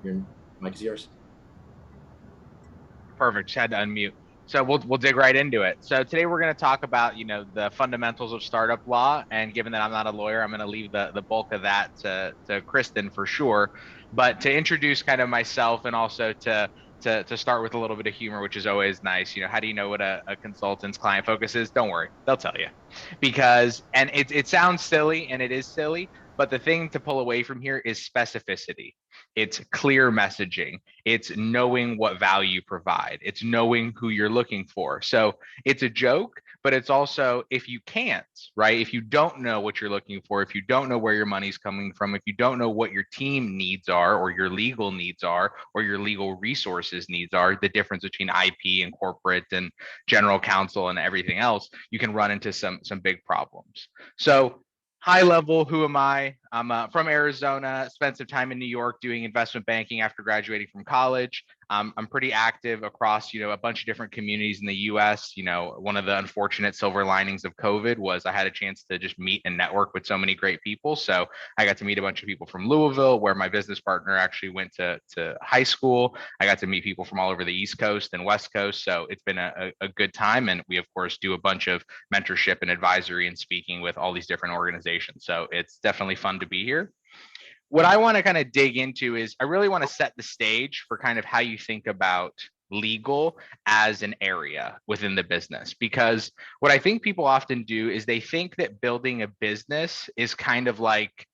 Your mic is yours. Perfect. Just had to unmute. So we'll dig right into it. So today we're going to talk about the fundamentals of startup law. And given that I'm not a lawyer, I'm going to leave the bulk of that to Kristen for sure. But to introduce kind of myself and also to start with a little bit of humor, which is always nice. How do you know what a consultant's client focus is? Don't worry, they'll tell you. Because and it sounds silly and it is silly, but the thing to pull away from here is specificity. It's clear messaging. It's knowing what value you provide. It's knowing who you're looking for. So it's a joke, but it's also if you can't, right? If you don't know what you're looking for, if you don't know where your money's coming from, if you don't know what your team needs are, or your legal needs are, or your legal resources needs are, the difference between IP and corporate and general counsel and everything else, you can run into some big problems. So high level, who am I? I'm from Arizona, spent some time in New York doing investment banking after graduating from college. I'm pretty active across, a bunch of different communities in the U.S. One of the unfortunate silver linings of COVID was I had a chance to just meet and network with so many great people. So I got to meet a bunch of people from Louisville, where my business partner actually went to high school. I got to meet people from all over the East Coast and West Coast. So it's been a good time. And we, of course, do a bunch of mentorship and advisory and speaking with all these different organizations. So it's definitely fun to be here. What I want to kind of dig into is I really want to set the stage for kind of how you think about legal as an area within the business, because what I think people often do is they think that building a business is kind of like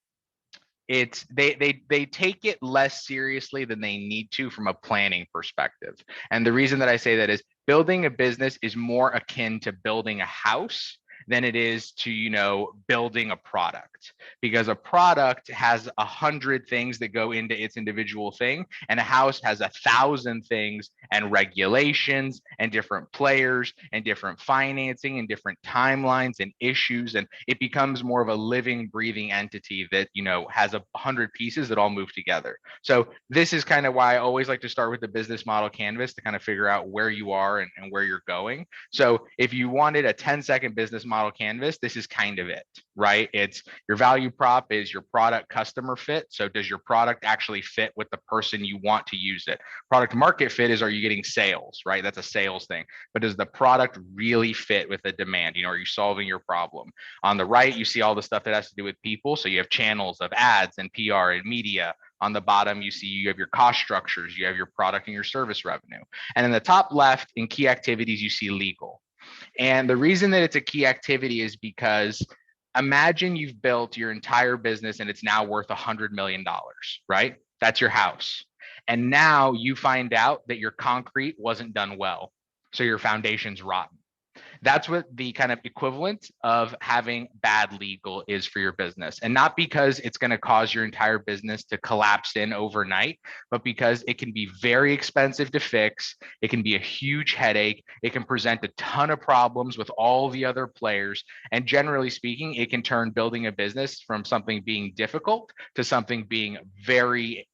they take it less seriously than they need to from a planning perspective. And the reason that I say that is building a business is more akin to building a house than it is to building a product, because a product has 100 things that go into its individual thing, and a house has 1,000 things and regulations and different players and different financing and different timelines and issues, and it becomes more of a living breathing entity that has 100 pieces that all move together. So this is kind of why I always like to start with the business model canvas to kind of figure out where you are and where you're going. So if you wanted a 10-second business model canvas, this is kind of it, right? It's your value prop is your product customer fit. So does your product actually fit with the person you want to use it? Product market fit is, are you getting sales, right? That's a sales thing. But does the product really fit with the demand? Are you solving your problem? On the right, you see all the stuff that has to do with people. So you have channels of ads and PR and media. On the bottom, you have your cost structures, you have your product and your service revenue. And in the top left, in key activities, you see legal. And the reason that it's a key activity is because imagine you've built your entire business and it's now worth $100 million, right? That's your house. And now you find out that your concrete wasn't done well. So your foundation's rotten. That's what the kind of equivalent of having bad legal is for your business. And not because it's going to cause your entire business to collapse in overnight, but because it can be very expensive to fix. It can be a huge headache. It can present a ton of problems with all the other players. And generally speaking, it can turn building a business from something being difficult to something being very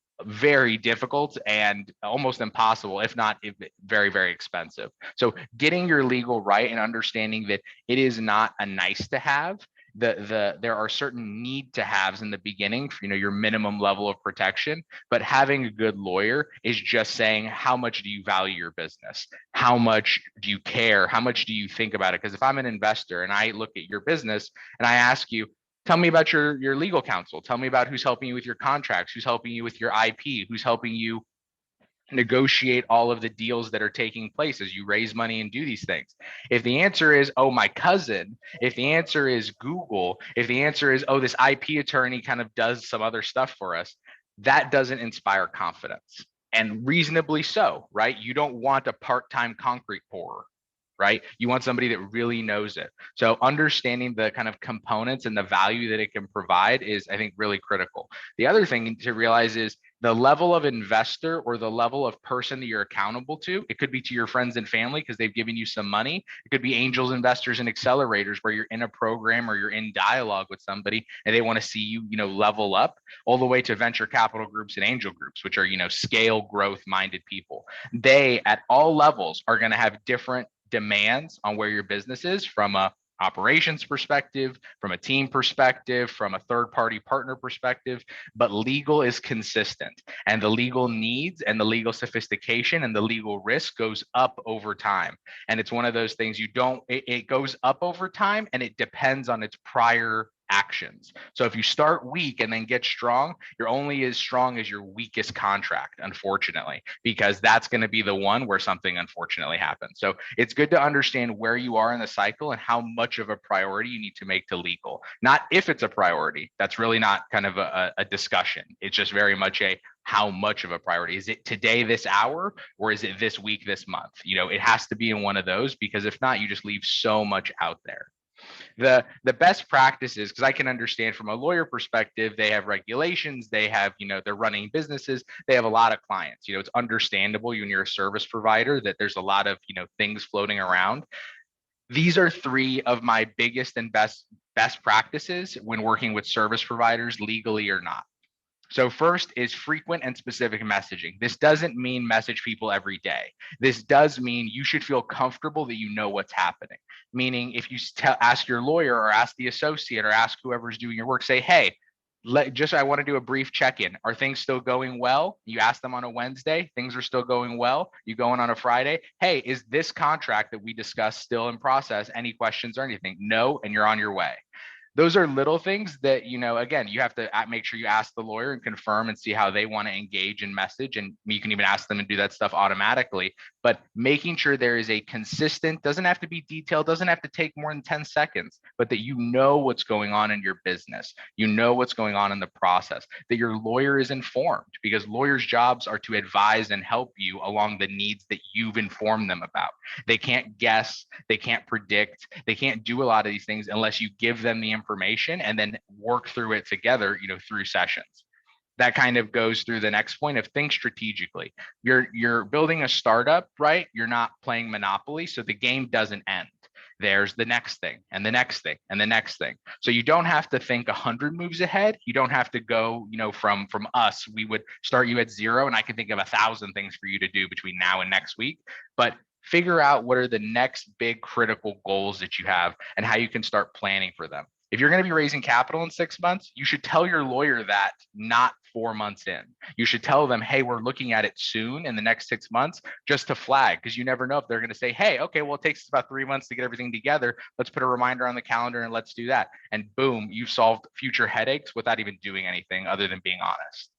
difficult and almost impossible, if not very, very expensive. So getting your legal right and understanding that it is not a nice to have. There are certain need to haves in the beginning for your minimum level of protection, but having a good lawyer is just saying, how much do you value your business? How much do you care? How much do you think about it? Because if I'm an investor and I look at your business and I ask you, tell me about your legal counsel. Tell me about who's helping you with your contracts, who's helping you with your IP, who's helping you negotiate all of the deals that are taking place as you raise money and do these things. If the answer is, oh, my cousin, if the answer is Google, if the answer is, oh, this IP attorney kind of does some other stuff for us, that doesn't inspire confidence. And reasonably so, right? You don't want a part-time concrete pourer, right? You want somebody that really knows it. So understanding the kind of components and the value that it can provide is, I think, really critical. The other thing to realize is the level of investor or the level of person that you're accountable to. It could be to your friends and family because they've given you some money. It could be angels, investors, and accelerators where you're in a program or you're in dialogue with somebody and they want to see you, level up, all the way to venture capital groups and angel groups, which are, scale growth minded people. They at all levels are going to have different demands on where your business is, from a operations perspective, from a team perspective, from a third party partner perspective, but legal is consistent, and the legal needs and the legal sophistication and the legal risk goes up over time. And it's one of those things it goes up over time, and it depends on its prior actions. So if you start weak and then get strong, you're only as strong as your weakest contract, unfortunately, because that's going to be the one where something unfortunately happens. So it's good to understand where you are in the cycle and how much of a priority you need to make to legal. Not if it's a priority. That's really not kind of a discussion. It's just very much a how much of a priority. Is it today, this hour, or is it this week, this month? It has to be in one of those, because if not, you just leave so much out there. The best practices, because I can understand from a lawyer perspective, they have regulations, they have, they're running businesses, they have a lot of clients. It's understandable when you're a service provider that there's a lot of, things floating around. These are three of my biggest and best practices when working with service providers, legally or not. So first is frequent and specific messaging. This doesn't mean message people every day. This does mean you should feel comfortable that you know what's happening. Meaning if you ask your lawyer or ask the associate or ask whoever's doing your work, say, hey, I want to do a brief check-in. Are things still going well? You ask them on a Wednesday, things are still going well. You go in on a Friday. Hey, is this contract that we discussed still in process? Any questions or anything? No, and you're on your way. Those are little things that, again, you have to make sure you ask the lawyer and confirm and see how they want to engage in message. And you can even ask them and do that stuff automatically. But making sure there is a consistent, doesn't have to be detailed, doesn't have to take more than 10 seconds, but that you know what's going on in your business. You know what's going on in the process, that your lawyer is informed, because lawyers' jobs are to advise and help you along the needs that you've informed them about. They can't guess, they can't predict, they can't do a lot of these things unless you give them the information and then work through it together, through sessions. That kind of goes through the next point of think strategically. You're building a startup, right? You're not playing Monopoly, so the game doesn't end. There's the next thing and the next thing and the next thing. So you don't have to think 100 moves ahead. You don't have to go, from us, we would start you at 0, and I can think of 1,000 things for you to do between now and next week. But figure out what are the next big critical goals that you have and how you can start planning for them. If you're going to be raising capital in 6 months, you should tell your lawyer that, not 4 months in. You should tell them, hey, we're looking at it soon in the next 6 months, just to flag, because you never know if they're going to say, hey, okay, well, it takes us about 3 months to get everything together. Let's put a reminder on the calendar and let's do that. And boom, you've solved future headaches without even doing anything other than being honest.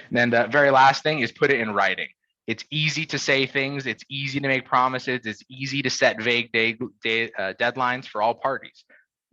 And then the very last thing is put it in writing. It's easy to say things. It's easy to make promises. It's easy to set vague deadlines for all parties.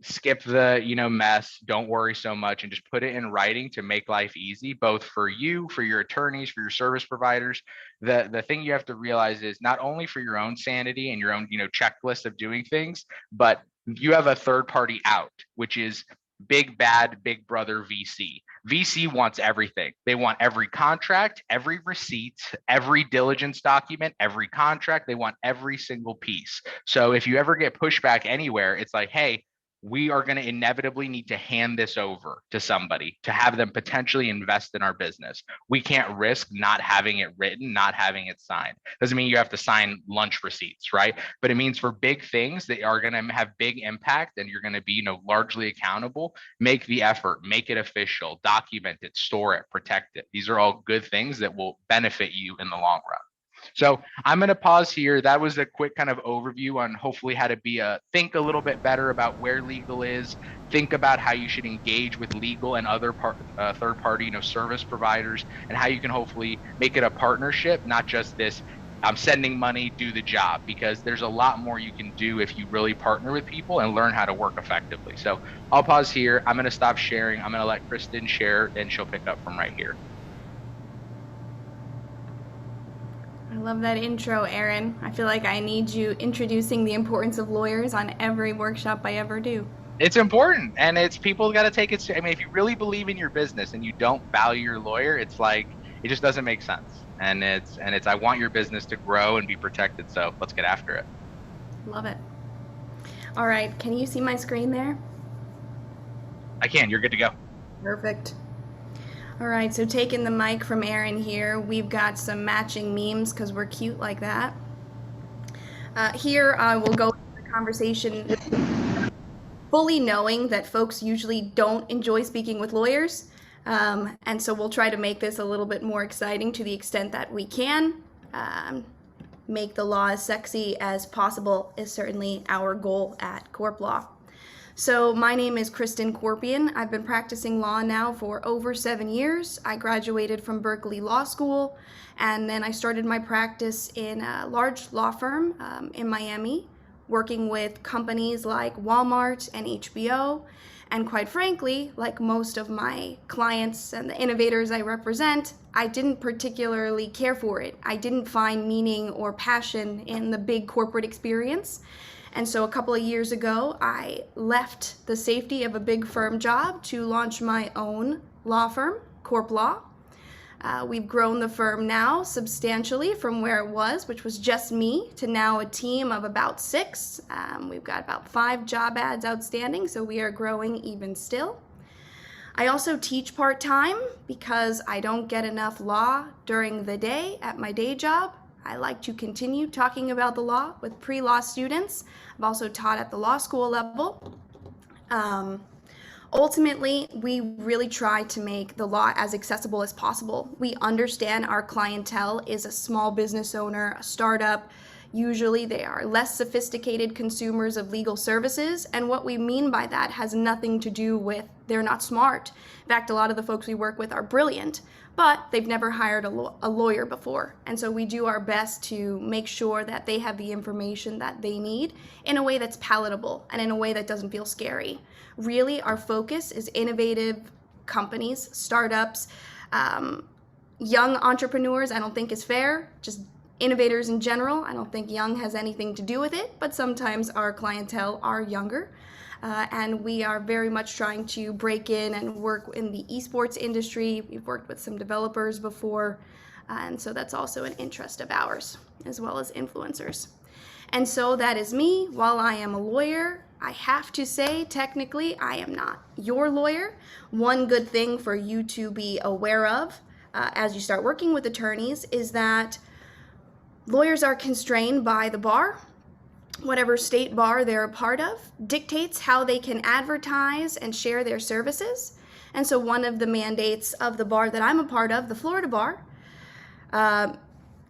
Skip the mess, don't worry so much, and just put it in writing to make life easy, both for you, for your attorneys, for your service providers. The thing you have to realize is not only for your own sanity and your own checklist of doing things, but you have a third party out, which is big bad big brother VC. VC wants everything. They want every contract, every receipt, every diligence document, every contract. They want every single piece. So if you ever get pushback anywhere, it's like, hey, we are going to inevitably need to hand this over to somebody to have them potentially invest in our business. We can't risk not having it written, not having it signed. Doesn't mean you have to sign lunch receipts, right? But it means for big things that are going to have big impact and you're going to be, largely accountable, make the effort, make it official, document it, store it, protect it. These are all good things that will benefit you in the long run. So I'm going to pause here. That was a quick kind of overview on hopefully how to think a little bit better about where legal is, think about how you should engage with legal and other third party, service providers, and how you can hopefully make it a partnership, not just this, I'm sending money, do the job, because there's a lot more you can do if you really partner with people and learn how to work effectively. So I'll pause here. I'm going to stop sharing. I'm going to let Kristen share and she'll pick up from right here. I love that intro, Aaron. I feel like I need you introducing the importance of lawyers on every workshop I ever do. It's important, and it's people got to take it. I mean, if you really believe in your business and you don't value your lawyer, it's like it just doesn't make sense. And it's I want your business to grow and be protected. So let's get after it. Love it. All right, can you see my screen there? I can. You're good to go. Perfect. All right, so taking the mic from Aaron here, we've got some matching memes because we're cute like that. Here I will go into the conversation fully knowing that folks usually don't enjoy speaking with lawyers. And so we'll try to make this a little bit more exciting to the extent that we can. Make the law as sexy as possible is certainly our goal at Corp Law. So my name is Kristen Corpian. I've been practicing law now for over 7 years. I graduated from Berkeley Law School, and then I started my practice in a large law firm in Miami, working with companies like Walmart and HBO. And quite frankly, like most of my clients and the innovators I represent, I didn't particularly care for it. I didn't find meaning or passion in the big corporate experience. And so a couple of years ago, I left the safety of a big firm job to launch my own law firm, Corp Law. We've grown the firm now substantially from where it was, which was just me, to now a team of about 6. We've got about 5 job ads outstanding, so we are growing even still. I also teach part-time because I don't get enough law during the day at my day job. I like to continue talking about the law with pre-law students. I've also taught at the law school level. Ultimately, we really try to make the law as accessible as possible. We understand our clientele is a small business owner, a startup. Usually they are less sophisticated consumers of legal services, and what we mean by that has nothing to do with they're not smart. In fact, a lot of the folks we work with are brilliant, but they've never hired a lawyer before. And so we do our best to make sure that they have the information that they need in a way that's palatable and in a way that doesn't feel scary. Really, our focus is innovative companies, startups, young entrepreneurs. I don't think is fair, just innovators in general. I don't think young has anything to do with it, but sometimes our clientele are younger. And we are very much trying to break in and work in the esports industry. We've worked with some developers before, and so that's also an interest of ours, as well as influencers. And so that is me. While I am a lawyer, I have to say, technically, I am not your lawyer. One good thing for you to be aware of as you start working with attorneys is that lawyers are constrained by the bar. Whatever state bar they're a part of dictates how they can advertise and share their services. And so one of the mandates of the bar that I'm a part of, the Florida bar,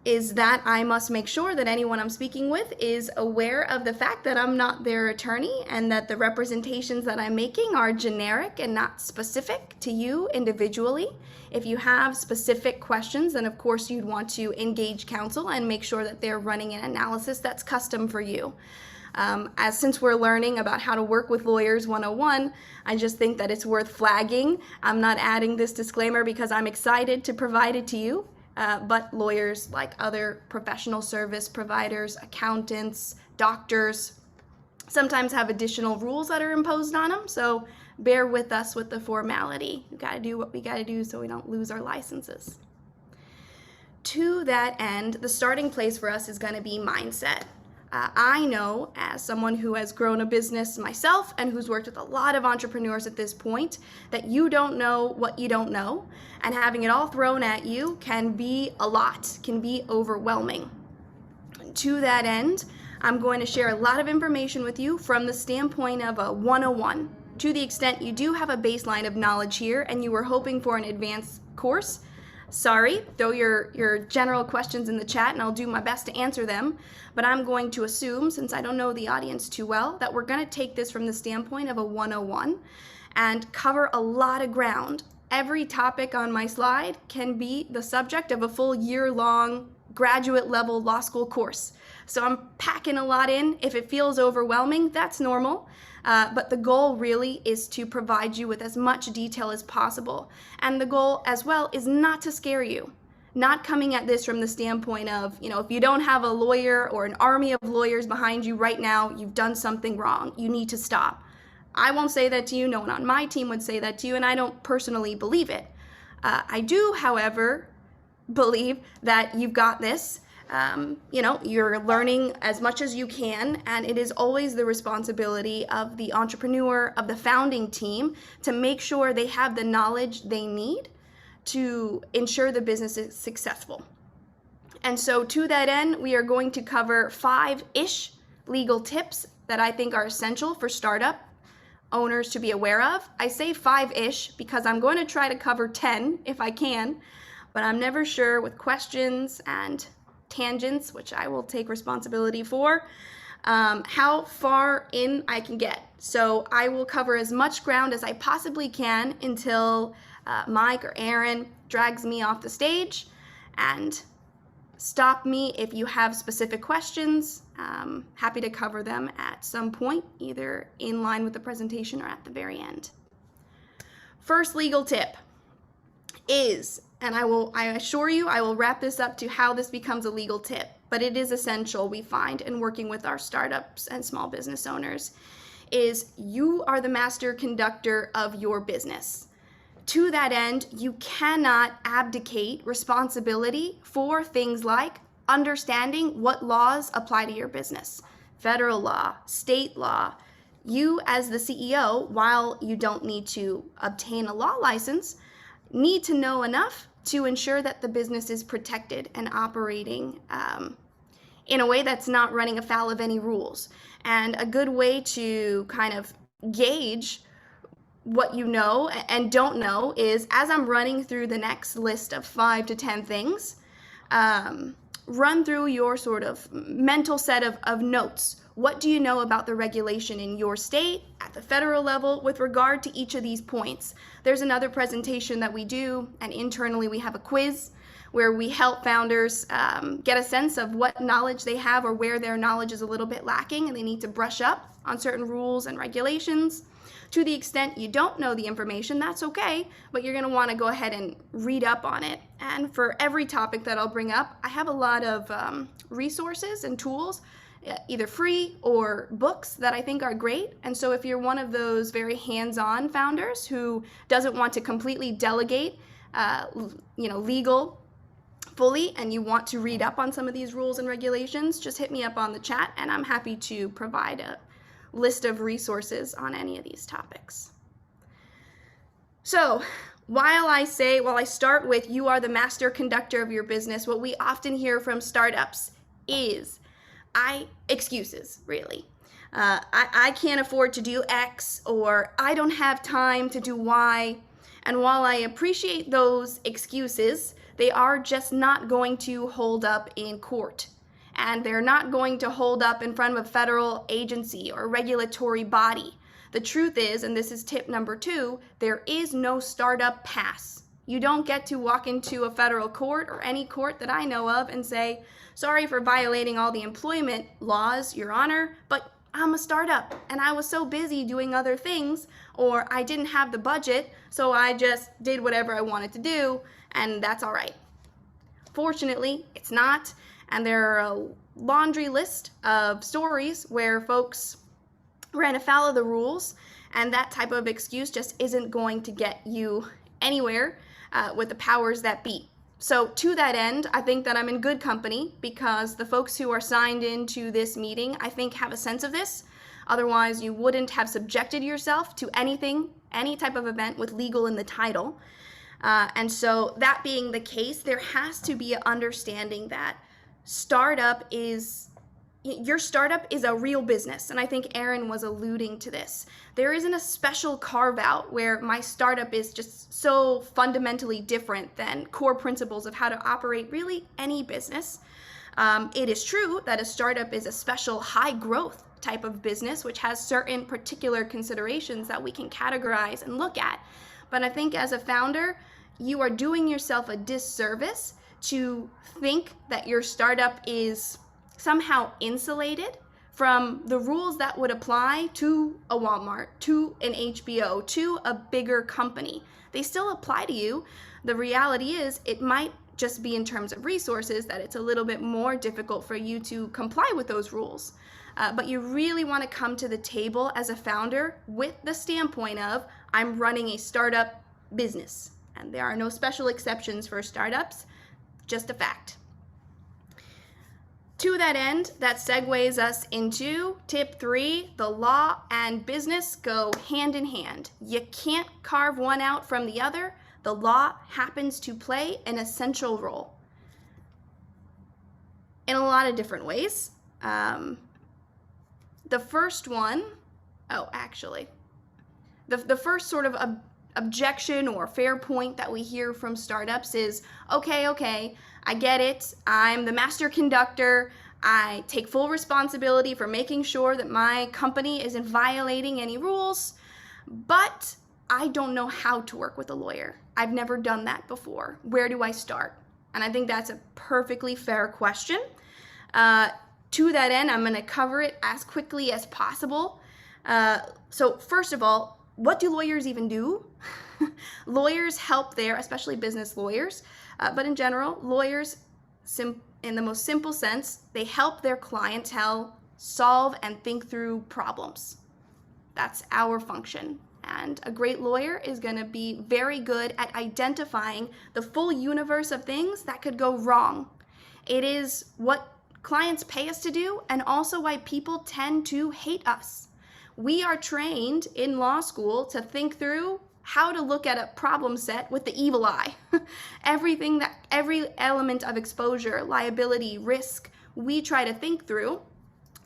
is that I must make sure that anyone I'm speaking with is aware of the fact that I'm not their attorney and that the representations that I'm making are generic and not specific to you individually. If you have specific questions, then of course you'd want to engage counsel and make sure that they're running an analysis that's custom for you. Since we're learning about how to work with lawyers 101, I just think that it's worth flagging. I'm not adding this disclaimer because I'm excited to provide it to you. But lawyers, like other professional service providers, accountants, doctors, sometimes have additional rules that are imposed on them. So bear with us with the formality. We got to do what we got to do so we don't lose our licenses. To that end, the starting place for us is going to be mindset. I know, as someone who has grown a business myself and who's worked with a lot of entrepreneurs at this point, that you don't know what you don't know, and having it all thrown at you can be a lot, can be overwhelming. To that end, I'm going to share a lot of information with you from the standpoint of a 101. To the extent you do have a baseline of knowledge here and you were hoping for an advanced course, sorry, throw your general questions in the chat and I'll do my best to answer them. But I'm going to assume, since I don't know the audience too well, that we're going to take this from the standpoint of a 101 and cover a lot of ground. Every topic on my slide can be the subject of a full year-long graduate level law school course. So I'm packing a lot in. If it feels overwhelming, that's normal. But the goal really is to provide you with as much detail as possible. And the goal as well is not to scare you. Not coming at this from the standpoint of, if you don't have a lawyer or an army of lawyers behind you right now, you've done something wrong. You need to stop. I won't say that to you. No one on my team would say that to you, and I don't personally believe it. I do, however, believe that you've got this. You're learning as much as you can, and it is always the responsibility of the entrepreneur, of the founding team, to make sure they have the knowledge they need to ensure the business is successful. And so to that end, we are going to cover 5-ish legal tips that I think are essential for startup owners to be aware of. I say 5-ish because I'm going to try to cover 10 if I can, but I'm never sure with questions and tangents, which I will take responsibility for, how far in I can get. So I will cover as much ground as I possibly can until Mike or Aaron drags me off the stage, and stop me if you have specific questions. Happy to cover them at some point, either in line with the presentation or at the very end. First legal tip is, and I assure you, I will wrap this up to how this becomes a legal tip, but it is essential, we find, in working with our startups and small business owners, is you are the master conductor of your business. To that end, you cannot abdicate responsibility for things like understanding what laws apply to your business, federal law, state law. You as the CEO, while you don't need to obtain a law license, need to know enough to ensure that the business is protected and operating in a way that's not running afoul of any rules. And a good way to kind of gauge what you know and don't know is, as I'm running through the next list of 5 to 10 things, run through your sort of mental set of notes. What do you know about the regulation in your state, at the federal level, with regard to each of these points? There's another presentation that we do, and internally we have a quiz where we help founders get a sense of what knowledge they have or where their knowledge is a little bit lacking and they need to brush up on certain rules and regulations. To the extent you don't know the information, that's okay, but you're going to want to go ahead and read up on it. And for every topic that I'll bring up, I have a lot of resources and tools, either free or books, that I think are great. And so if you're one of those very hands-on founders who doesn't want to completely delegate legal fully, and you want to read up on some of these rules and regulations, just hit me up on the chat and I'm happy to provide a list of resources on any of these topics. So while I start with you are the master conductor of your business, what we often hear from startups is excuses, really. I can't afford to do X, or I don't have time to do Y. And while I appreciate those excuses, they are just not going to hold up in court. And they're not going to hold up in front of a federal agency or regulatory body. The truth is, and this is tip number 2, there is no startup pass. You don't get to walk into a federal court or any court that I know of and say, sorry for violating all the employment laws, Your Honor, but I'm a startup and I was so busy doing other things, or I didn't have the budget, so I just did whatever I wanted to do, and that's all right. Fortunately, it's not. And there are a laundry list of stories where folks ran afoul of the rules, and that type of excuse just isn't going to get you anywhere with the powers that be. So to that end, I think that I'm in good company, because the folks who are signed into this meeting, I think, have a sense of this. Otherwise, you wouldn't have subjected yourself to anything, any type of event with legal in the title. And so that being the case, there has to be an understanding that your startup is a real business. And I think Aaron was alluding to this. There isn't a special carve out where my startup is just so fundamentally different than core principles of how to operate really any business. It is true that a startup is a special high growth type of business, which has certain particular considerations that we can categorize and look at. But I think as a founder, you are doing yourself a disservice to think that your startup is somehow insulated from the rules that would apply to a Walmart, to an HBO, to a bigger company. They still apply to you. The reality is, it might just be in terms of resources that it's a little bit more difficult for you to comply with those rules. But you really want to come to the table as a founder with the standpoint of, I'm running a startup business. And there are no special exceptions for startups, just a fact. To that end, that segues us into tip 3, the law and business go hand in hand. You can't carve one out from the other. The law happens to play an essential role in a lot of different ways. The first one, The first sort of objection or fair point that we hear from startups is, okay, I get it. I'm the master conductor. I take full responsibility for making sure that my company isn't violating any rules, but I don't know how to work with a lawyer. I've never done that before. Where do I start? And I think that's a perfectly fair question. To that end, I'm going to cover it as quickly as possible. So first of all, what do lawyers even do? Lawyers help especially business lawyers, but in general, lawyers, in the most simple sense, they help their clientele solve and think through problems. That's our function. And a great lawyer is going to be very good at identifying the full universe of things that could go wrong. It is what clients pay us to do, and also why people tend to hate us. We are trained in law school to think through how to look at a problem set with the evil eye. Every element of exposure, liability, risk, we try to think through,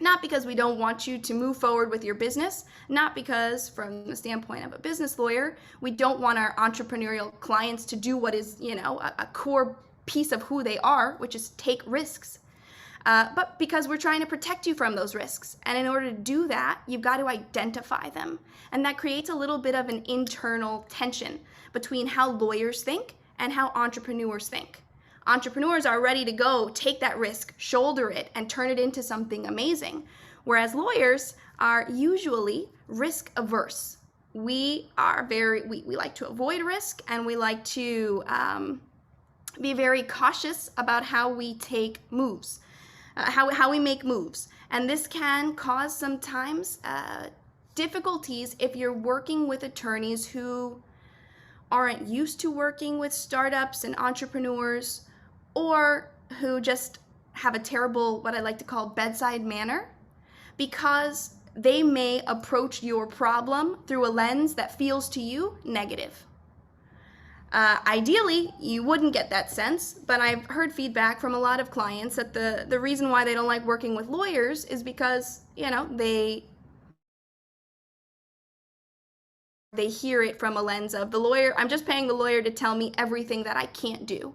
not because we don't want you to move forward with your business, not because from the standpoint of a business lawyer, we don't want our entrepreneurial clients to do what is, a core piece of who they are, which is take risks. But because we're trying to protect you from those risks. And in order to do that, you've got to identify them. And that creates a little bit of an internal tension between how lawyers think and how entrepreneurs think. Entrepreneurs are ready to go, take that risk, shoulder it, and turn it into something amazing. Whereas lawyers are usually risk averse. We like to avoid risk, and we like to be very cautious about how we take moves. How we make moves. And this can cause sometimes difficulties if you're working with attorneys who aren't used to working with startups and entrepreneurs, or who just have a terrible, what I like to call, bedside manner, because they may approach your problem through a lens that feels to you negative. Ideally, you wouldn't get that sense, but I've heard feedback from a lot of clients that the reason why they don't like working with lawyers is because, they hear it from a lens of the lawyer. I'm just paying the lawyer to tell me everything that I can't do.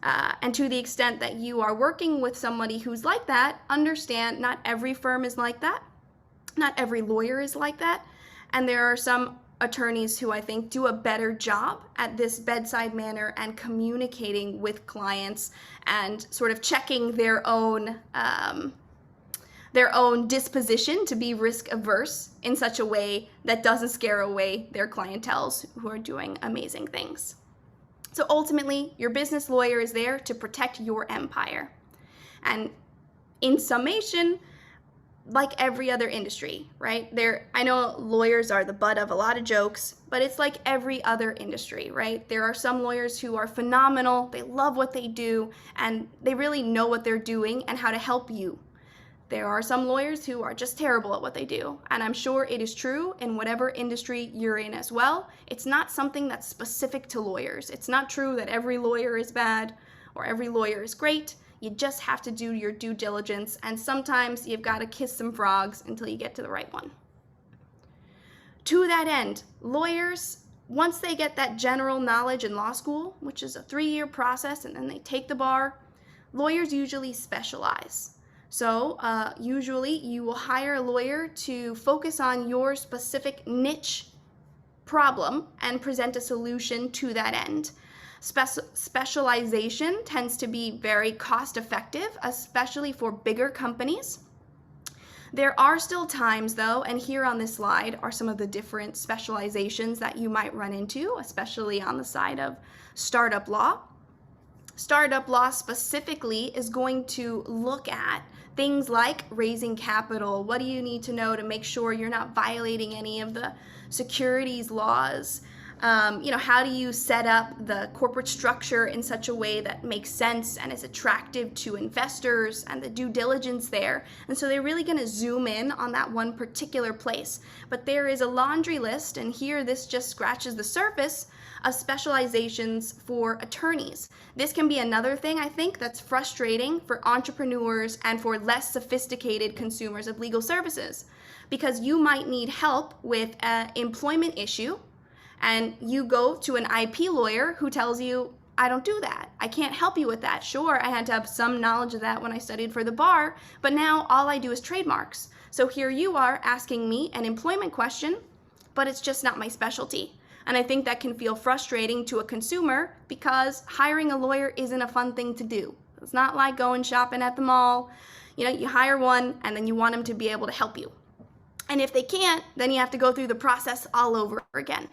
And to the extent that you are working with somebody who's like that, understand not every firm is like that. Not every lawyer is like that. And there are some attorneys who I think do a better job at this bedside manner and communicating with clients and sort of checking their own disposition to be risk averse in such a way that doesn't scare away their clienteles who are doing amazing things. So ultimately, your business lawyer is there to protect your empire. And in summation, like every other industry, right? I know lawyers are the butt of a lot of jokes, but it's like every other industry, right? There are some lawyers who are phenomenal, they love what they do, and they really know what they're doing and how to help you. There are some lawyers who are just terrible at what they do, and I'm sure it is true in whatever industry you're in as well. It's not something that's specific to lawyers. It's not true that every lawyer is bad or every lawyer is great. You just have to do your due diligence, and sometimes you've got to kiss some frogs until you get to the right one. To that end, lawyers, once they get that general knowledge in law school, which is a 3-year process, and then they take the bar, lawyers usually specialize. So usually you will hire a lawyer to focus on your specific niche problem and present a solution to that end. Specialization tends to be very cost effective, especially for bigger companies. There are still times though, and here on this slide are some of the different specializations that you might run into, especially on the side of startup law. Startup law specifically is going to look at things like raising capital. What do you need to know to make sure you're not violating any of the securities laws? How do you set up the corporate structure in such a way that makes sense and is attractive to investors, and the due diligence there? And so they're really going to zoom in on that one particular place. But there is a laundry list, and here this just scratches the surface of specializations for attorneys. This can be another thing, I think, that's frustrating for entrepreneurs and for less sophisticated consumers of legal services, because you might need help with an employment issue, and you go to an IP lawyer who tells you, I don't do that. I can't help you with that. Sure, I had to have some knowledge of that when I studied for the bar, but now all I do is trademarks. So here you are asking me an employment question, but it's just not my specialty. And I think that can feel frustrating to a consumer because hiring a lawyer isn't a fun thing to do. It's not like going shopping at the mall. You hire one and then you want them to be able to help you. And if they can't, then you have to go through the process all over again.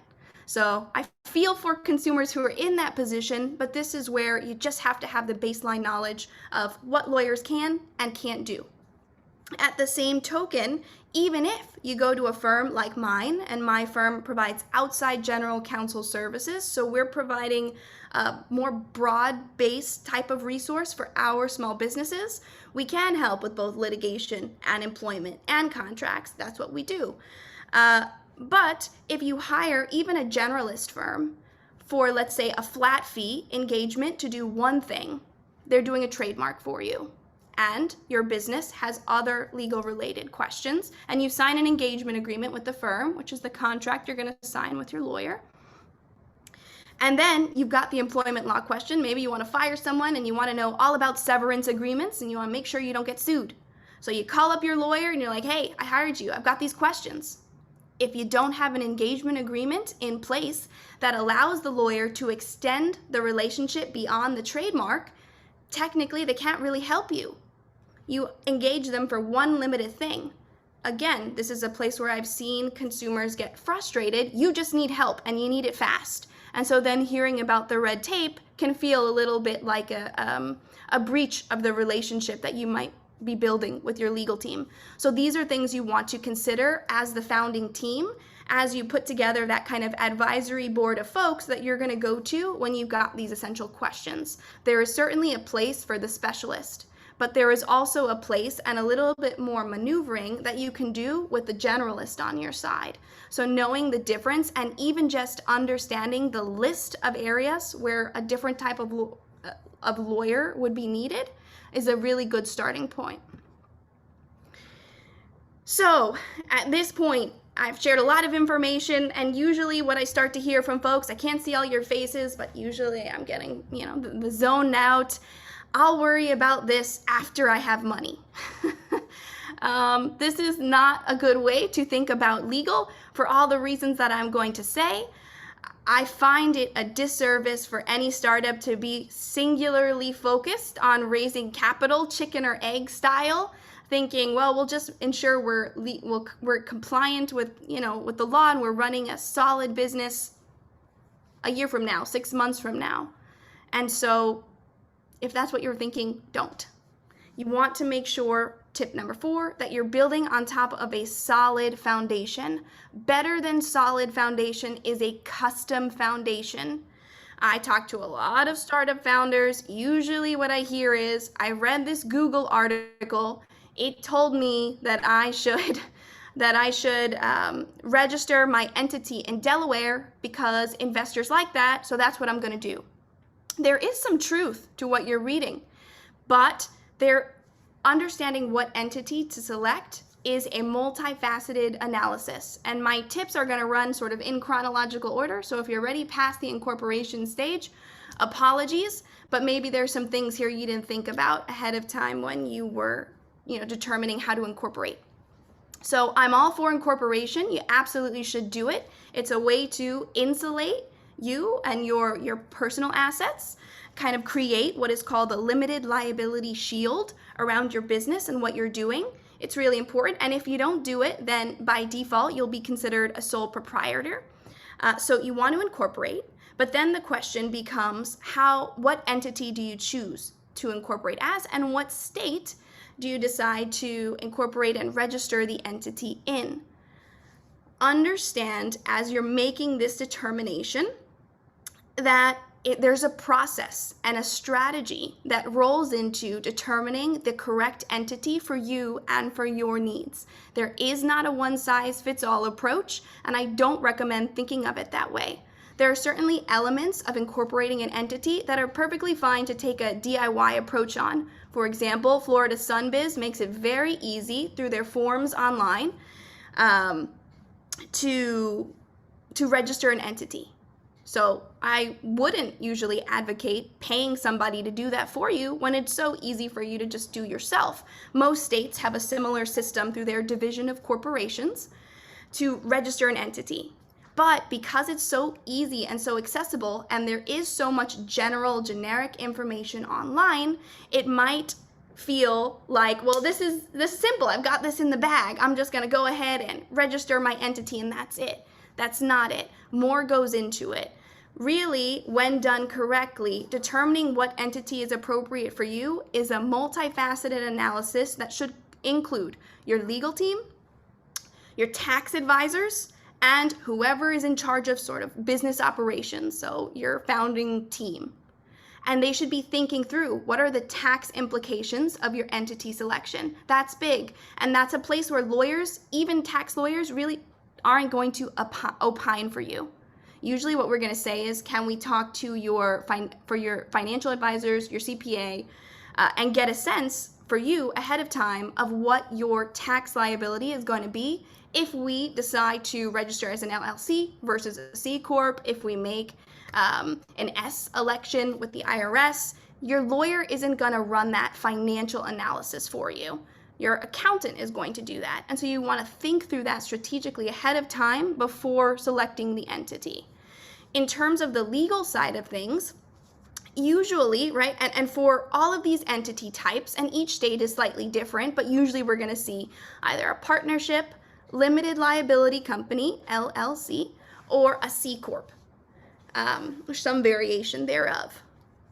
So I feel for consumers who are in that position, but this is where you just have to have the baseline knowledge of what lawyers can and can't do. At the same token, even if you go to a firm like mine, and my firm provides outside general counsel services, so we're providing a more broad-based type of resource for our small businesses, we can help with both litigation and employment and contracts. That's what we do. But if you hire even a generalist firm for, let's say, a flat fee engagement to do one thing, they're doing a trademark for you. And your business has other legal related questions, and you sign an engagement agreement with the firm, which is the contract you're going to sign with your lawyer. And then you've got the employment law question. Maybe you want to fire someone and you want to know all about severance agreements and you want to make sure you don't get sued. So you call up your lawyer and you're like, hey, I hired you. I've got these questions. If you don't have an engagement agreement in place that allows the lawyer to extend the relationship beyond the trademark, technically they can't really help you. You engage them for one limited thing. Again, this is a place where I've seen consumers get frustrated. You just need help and you need it fast. And so then hearing about the red tape can feel a little bit like a breach of the relationship that you might be building with your legal team. So these are things you want to consider as the founding team, as you put together that kind of advisory board of folks that you're going to go to when you've got these essential questions. There is certainly a place for the specialist, but there is also a place and a little bit more maneuvering that you can do with the generalist on your side. So knowing the difference and even just understanding the list of areas where a different type of lawyer would be needed is a really good starting point. So at this point, I've shared a lot of information, and usually what I start to hear from folks, I can't see all your faces, but usually I'm getting, the zoned out. I'll worry about this after I have money. This is not a good way to think about legal for all the reasons that I'm going to say. I find it a disservice for any startup to be singularly focused on raising capital, chicken or egg style, thinking, well, we'll just ensure we're compliant with, with the law and we're running a solid business a year from now, 6 months from now. And so if that's what you're thinking, don't. You want to make sure, tip number 4, that you're building on top of a solid foundation. Better than solid foundation is a custom foundation. I talk to a lot of startup founders. Usually what I hear is, I read this Google article. It told me that I should register my entity in Delaware because investors like that, so that's what I'm going to do. There is some truth to what you're reading, but understanding what entity to select is a multifaceted analysis. And my tips are going to run sort of in chronological order. So if you're already past the incorporation stage, apologies, but maybe there's some things here you didn't think about ahead of time when you were, determining how to incorporate. So I'm all for incorporation. You absolutely should do it. It's a way to insulate you and your personal assets, kind of create what is called a limited liability shield around your business and what you're doing. It's really important. And if you don't do it, then by default, you'll be considered a sole proprietor. So you want to incorporate, but then the question becomes what entity do you choose to incorporate as, and what state do you decide to incorporate and register the entity in? Understand as you're making this determination that there's a process and a strategy that rolls into determining the correct entity for you and for your needs. There is not a one-size-fits-all approach, and I don't recommend thinking of it that way. There are certainly elements of incorporating an entity that are perfectly fine to take a DIY approach on. For example, Florida Sunbiz makes it very easy through their forms online to register an entity. So I wouldn't usually advocate paying somebody to do that for you when it's so easy for you to just do yourself. Most states have a similar system through their division of corporations to register an entity. But because it's so easy and so accessible, and there is so much generic information online, it might feel like, well, this is simple. I've got this in the bag. I'm just going to go ahead and register my entity and that's it. That's not it. More goes into it. Really, when done correctly, determining what entity is appropriate for you is a multifaceted analysis that should include your legal team, your tax advisors, and whoever is in charge of sort of business operations, so your founding team. And they should be thinking through what are the tax implications of your entity selection. That's big. And that's a place where lawyers, even tax lawyers, really aren't going to opine for you. Usually what we're going to say is, can we talk to your financial advisors, your CPA, and get a sense for you ahead of time of what your tax liability is going to be if we decide to register as an LLC versus a C Corp, if we make an S election with the IRS. Your lawyer isn't going to run that financial analysis for you. Your accountant is going to do that. And so you want to think through that strategically ahead of time before selecting the entity. In terms of the legal side of things, usually, right, and for all of these entity types, and each state is slightly different, but usually we're going to see either a partnership, limited liability company, LLC, or a C Corp, or some variation thereof.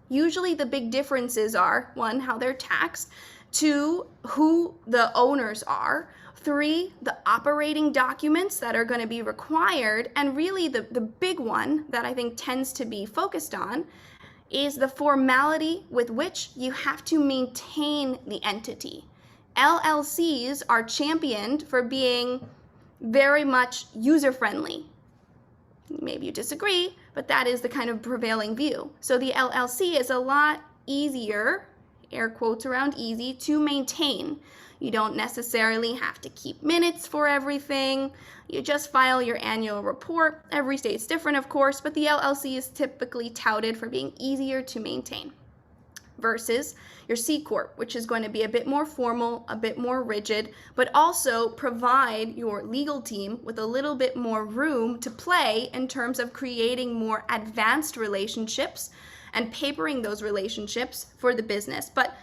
Usually the big differences are, 1, how they're taxed, 2, who the owners are, 3, the operating documents that are going to be required, and really the big one that I think tends to be focused on is the formality with which you have to maintain the entity. LLCs are championed for being very much user-friendly. Maybe you disagree, but that is the kind of prevailing view. So the LLC is a lot easier, air quotes around easy, to maintain. You don't necessarily have to keep minutes for everything. You just file your annual report. Every state's different, of course, but the LLC is typically touted for being easier to maintain versus your C Corp, which is going to be a bit more formal, a bit more rigid, but also provide your legal team with a little bit more room to play in terms of creating more advanced relationships and papering those relationships for the business. But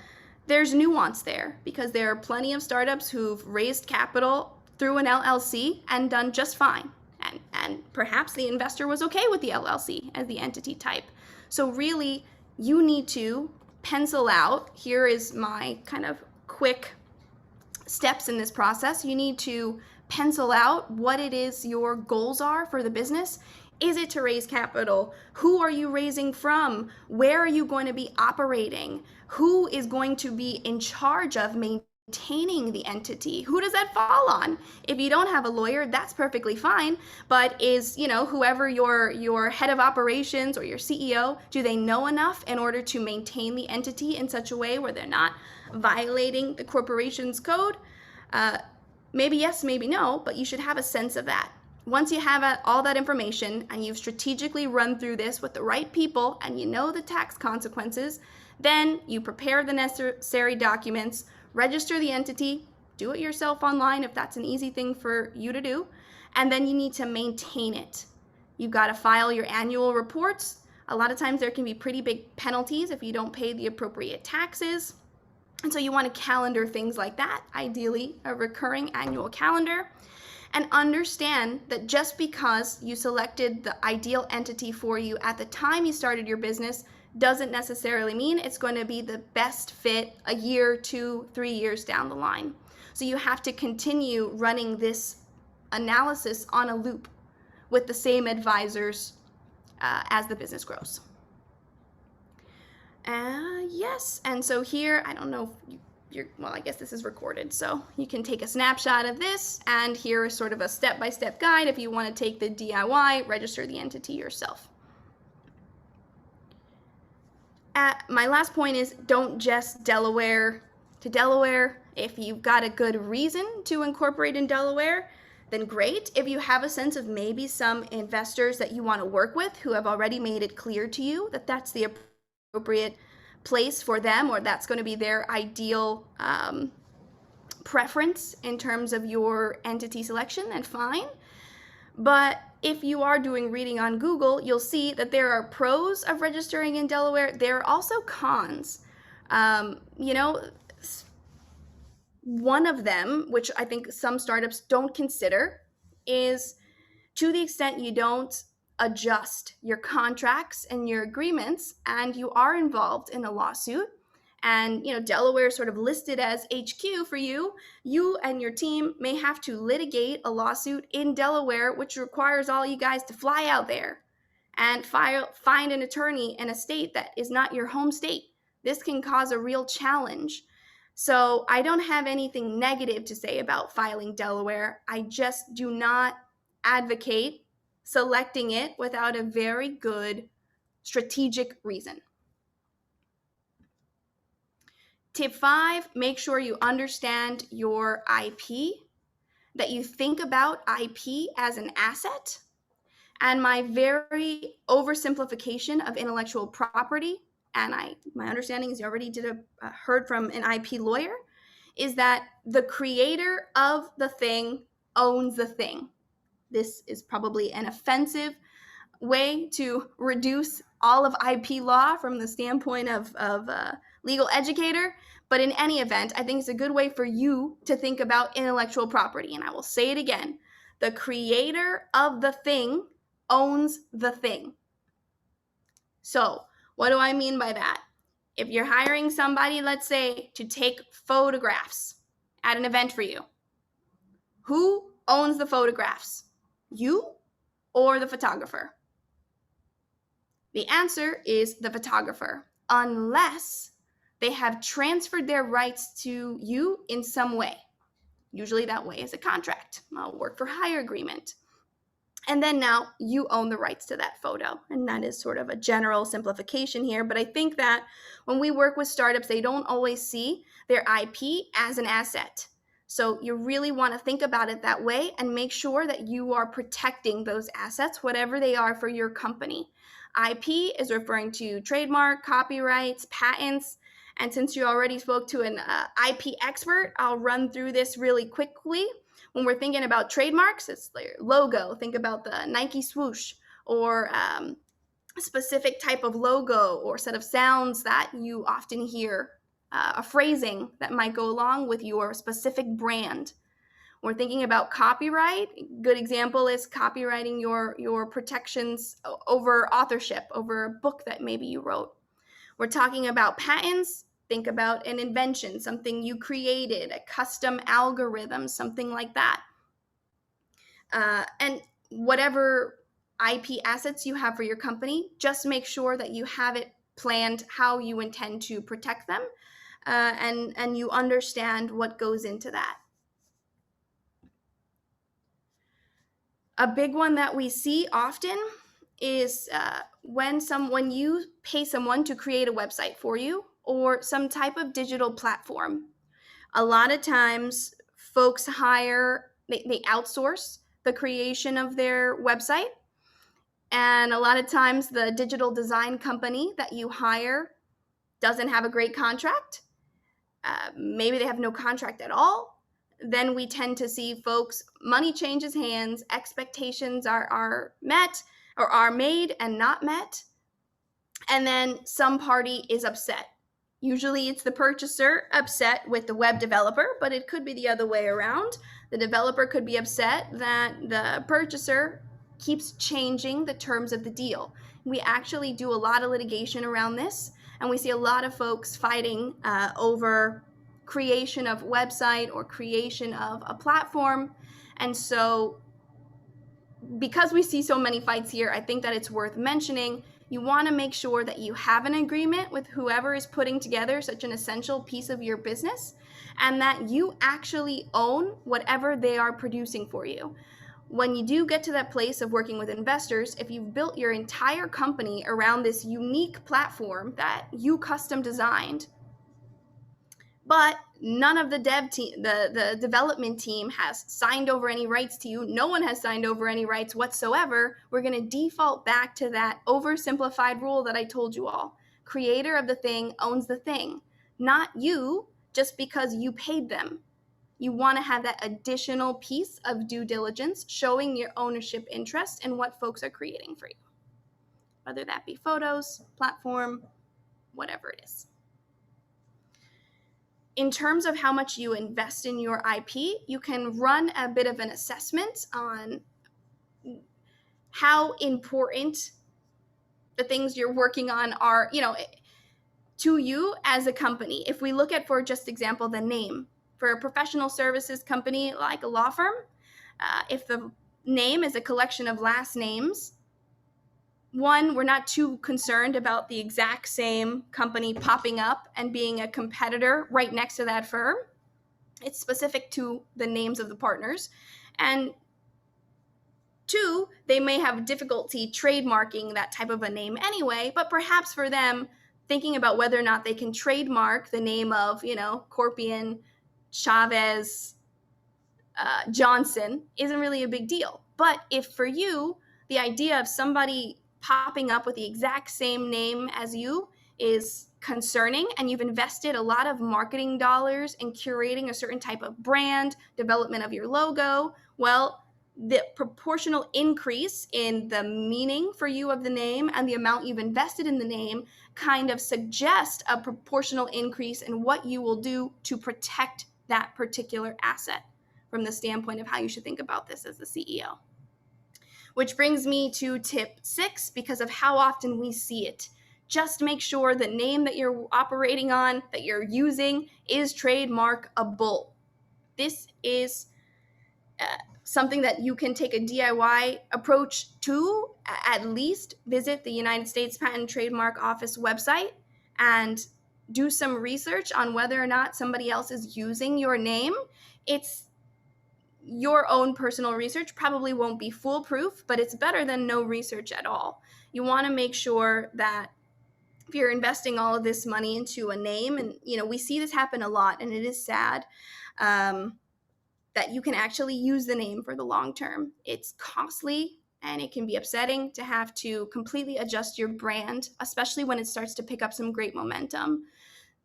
there's nuance there because there are plenty of startups who've raised capital through an LLC and done just fine. And perhaps the investor was okay with the LLC as the entity type. So really, you need to pencil out, here is my kind of quick steps in this process. You need to pencil out what it is your goals are for the business. Is it to raise capital? Who are you raising from? Where are you going to be operating? Who is going to be in charge of maintaining the entity? Who does that fall on? If you don't have a lawyer, that's perfectly fine. But is, whoever your head of operations or your CEO, do they know enough in order to maintain the entity in such a way where they're not violating the corporation's code? Maybe yes, maybe no, but you should have a sense of that. Once you have all that information and you've strategically run through this with the right people and you know the tax consequences, then you prepare the necessary documents, register the entity, do it yourself online if that's an easy thing for you to do, and then you need to maintain it. You've got to file your annual reports. A lot of times there can be pretty big penalties if you don't pay the appropriate taxes. And so you want to calendar things like that, ideally a recurring annual calendar. And understand that just because you selected the ideal entity for you at the time you started your business doesn't necessarily mean it's going to be the best fit a year, 2, 3 years down the line. So you have to continue running this analysis on a loop with the same advisors as the business grows. Yes, and so here, I don't know if well, I guess this is recorded, so you can take a snapshot of this, and here is sort of a step-by-step guide if you want to take the DIY, register the entity yourself. My last point is don't just Delaware to Delaware. If you've got a good reason to incorporate in Delaware, then great. If you have a sense of maybe some investors that you want to work with who have already made it clear to you that that's the appropriate place for them, or that's going to be their ideal preference in terms of your entity selection, then fine. But if you are doing reading on Google, you'll see that there are pros of registering in Delaware. There are also cons. You know, one of them, which I think some startups don't consider, is to the extent you don't adjust your contracts and your agreements and you are involved in a lawsuit, and Delaware is sort of listed as HQ for you, you and your team may have to litigate a lawsuit in Delaware, which requires all you guys to fly out there and find an attorney in a state that is not your home state. This can cause a real challenge. So I don't have anything negative to say about filing Delaware. I just do not advocate selecting it without a very good strategic reason. Tip 5, make sure you understand your IP, that you think about IP as an asset. And my very oversimplification of intellectual property, and my understanding is you already heard from an IP lawyer, is that the creator of the thing owns the thing. This is probably an offensive way to reduce all of IP law from the standpoint of a legal educator. But in any event, I think it's a good way for you to think about intellectual property. And I will say it again. The creator of the thing owns the thing. So what do I mean by that? If you're hiring somebody, let's say, to take photographs at an event for you, who owns the photographs? You or the photographer? The answer is the photographer, unless they have transferred their rights to you in some way. Usually that way is a contract, a work for hire agreement. And then now you own the rights to that photo. And that is sort of a general simplification here. But I think that when we work with startups, they don't always see their IP as an asset. So you really want to think about it that way and make sure that you are protecting those assets, whatever they are for your company. IP is referring to trademark, copyrights, patents. And since you already spoke to an IP expert, I'll run through this really quickly. When we're thinking about trademarks, it's their logo. Think about the Nike swoosh, or a specific type of logo or set of sounds that you often hear, a phrasing that might go along with your specific brand. We're thinking about copyright. Good example is copywriting your protections over authorship, over a book that maybe you wrote. We're talking about patents. Think about an invention, something you created, a custom algorithm, something like that. And whatever IP assets you have for your company, just make sure that you have it planned how you intend to protect them, and you understand what goes into that. A big one that we see often is when you pay someone to create a website for you or some type of digital platform. A lot of times folks they outsource the creation of their website. And a lot of times the digital design company that you hire doesn't have a great contract. Maybe they have no contract at all. Then we tend to see folks, money changes hands, expectations are met or are made and not met. And then some party is upset. Usually it's the purchaser upset with the web developer, but it could be the other way around. The developer could be upset that the purchaser keeps changing the terms of the deal. We actually do a lot of litigation around this, and we see a lot of folks fighting over creation of website or creation of a platform. And so because we see so many fights here, I think that it's worth mentioning. You want to make sure that you have an agreement with whoever is putting together such an essential piece of your business, and that you actually own whatever they are producing for you. When you do get to that place of working with investors, if you've built your entire company around this unique platform that you custom designed, but none of the the development team has signed over any rights to you. No one has signed over any rights whatsoever. We're going to default back to that oversimplified rule that I told you all. Creator of the thing owns the thing, not you just because you paid them. You want to have that additional piece of due diligence showing your ownership interest in what folks are creating for you, whether that be photos, platform, whatever it is. In terms of how much you invest in your IP, you can run a bit of an assessment on how important the things you're working on are, to you as a company. If we look at, for just example, the name for a professional services company like a law firm, if the name is a collection of last names, one, we're not too concerned about the exact same company popping up and being a competitor right next to that firm. It's specific to the names of the partners. And two, they may have difficulty trademarking that type of a name anyway, but perhaps for them, thinking about whether or not they can trademark the name of, Corpian, Chavez, Johnson isn't really a big deal. But if for you, the idea of somebody popping up with the exact same name as you is concerning, and you've invested a lot of marketing dollars in curating a certain type of brand, development of your logo, well, the proportional increase in the meaning for you of the name and the amount you've invested in the name kind of suggest a proportional increase in what you will do to protect that particular asset from the standpoint of how you should think about this as the CEO. Which brings me to tip 6, because of how often we see it. Just make sure the name that you're operating on, that you're using, is trademarkable. This is something that you can take a DIY approach to. At least visit the United States Patent and Trademark Office website and do some research on whether or not somebody else is using your name. It's your own personal research, probably won't be foolproof, but it's better than no research at all. You want to make sure that if you're investing all of this money into a name, and we see this happen a lot, and it is sad, that you can actually use the name for the long term. It's costly and it can be upsetting to have to completely adjust your brand, especially when it starts to pick up some great momentum.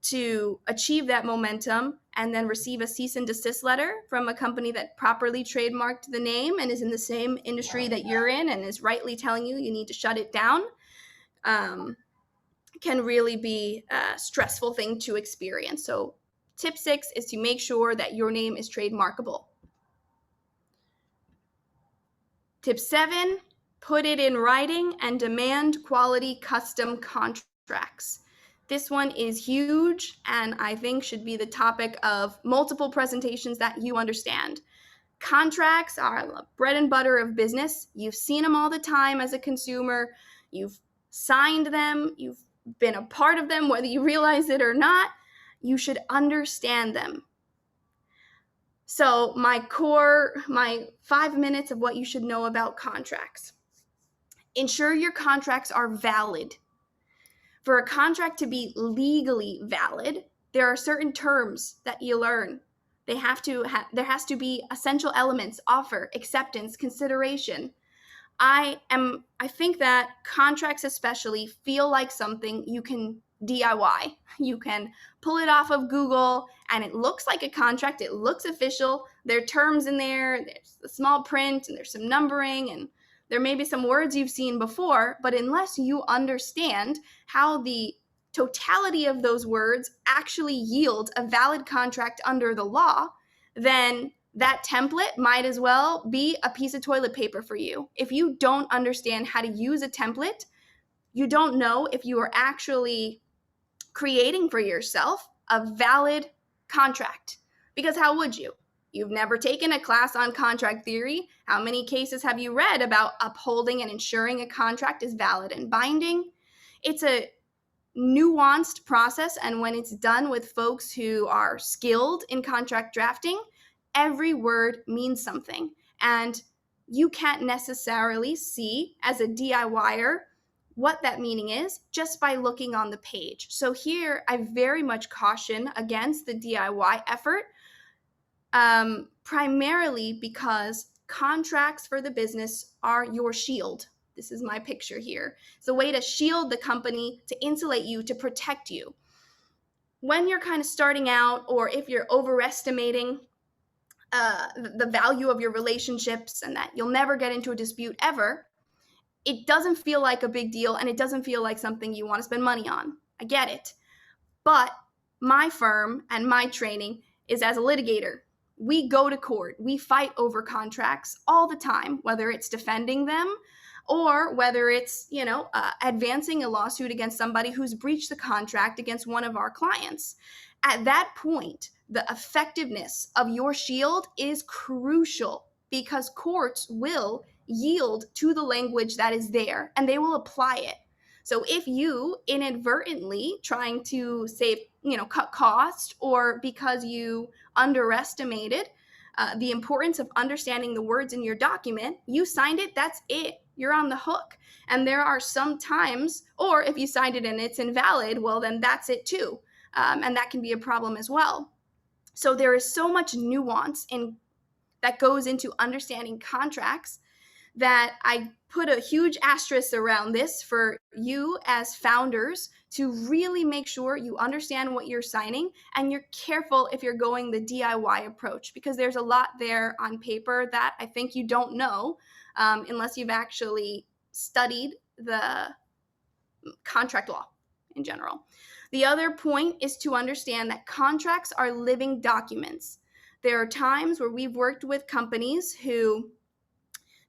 To achieve that momentum and then receive a cease and desist letter from a company that properly trademarked the name and is in the same industry that you're in and is rightly telling you need to shut it down, can really be a stressful thing to experience. So tip 6 is to make sure that your name is trademarkable. Tip 7, put it in writing and demand quality custom contracts. This one is huge and I think should be the topic of multiple presentations that you understand. Contracts are the bread and butter of business. You've seen them all the time as a consumer. You've signed them. You've been a part of them, whether you realize it or not. You should understand them. So my 5 minutes of what you should know about contracts. Ensure your contracts are valid. For a contract to be legally valid, there are certain terms that you learn. There has to be essential elements: offer, acceptance, consideration. I think that contracts especially feel like something you can DIY. You can pull it off of Google and it looks like a contract. It looks official. There are terms in there. There's the small print and there's some numbering and there may be some words you've seen before, but unless you understand how the totality of those words actually yield a valid contract under the law, then that template might as well be a piece of toilet paper for you. If you don't understand how to use a template, you don't know if you are actually creating for yourself a valid contract. Because how would you? You've never taken a class on contract theory. How many cases have you read about upholding and ensuring a contract is valid and binding? It's a nuanced process, and when it's done with folks who are skilled in contract drafting, every word means something. And you can't necessarily see, as a DIYer, what that meaning is just by looking on the page. So here, I very much caution against the DIY effort, primarily because contracts for the business are your shield. This is my picture here. It's a way to shield the company, to insulate you, to protect you. When you're kind of starting out, or if you're overestimating the value of your relationships and that you'll never get into a dispute ever, it doesn't feel like a big deal and it doesn't feel like something you want to spend money on. I get it. But my firm and my training is as a litigator. We go to court. We fight over contracts all the time, whether it's defending them or whether it's, advancing a lawsuit against somebody who's breached the contract against one of our clients. At that point, the effectiveness of your shield is crucial because courts will yield to the language that is there and they will apply it. So if you inadvertently trying to save, cut cost, or because you underestimated the importance of understanding the words in your document, you signed it, that's it. You're on the hook. And there are some times, or if you signed it and it's invalid, well, then that's it too. And that can be a problem as well. So there is so much nuance that goes into understanding contracts that I put a huge asterisk around this for you as founders to really make sure you understand what you're signing and you're careful if you're going the DIY approach, because there's a lot there on paper that I think you don't know unless you've actually studied the contract law in general. The other point is to understand that contracts are living documents. There are times where we've worked with companies who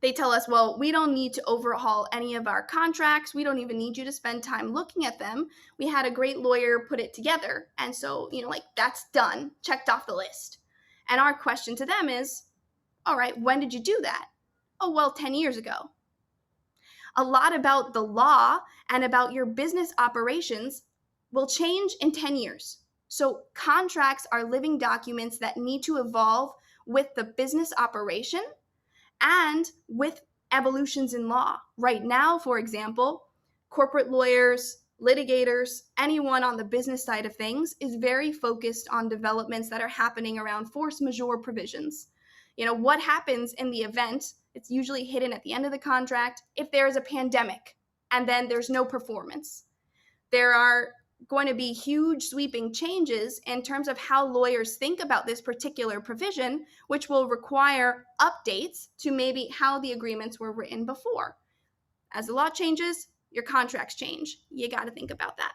they tell us, well, we don't need to overhaul any of our contracts. We don't even need you to spend time looking at them. We had a great lawyer put it together. And so, that's done, checked off the list. And our question to them is, all right, when did you do that? Oh, well, 10 years ago. A lot about the law and about your business operations will change in 10 years. So contracts are living documents that need to evolve with the business operation and with evolutions in law. Right now, for example, corporate lawyers, litigators, anyone on the business side of things is very focused on developments that are happening around force majeure provisions. What happens in the event, it's usually hidden at the end of the contract, if there is a pandemic and then there's no performance. There are going to be huge sweeping changes in terms of how lawyers think about this particular provision, which will require updates to maybe how the agreements were written before. As the law changes, your contracts change. You got to think about that.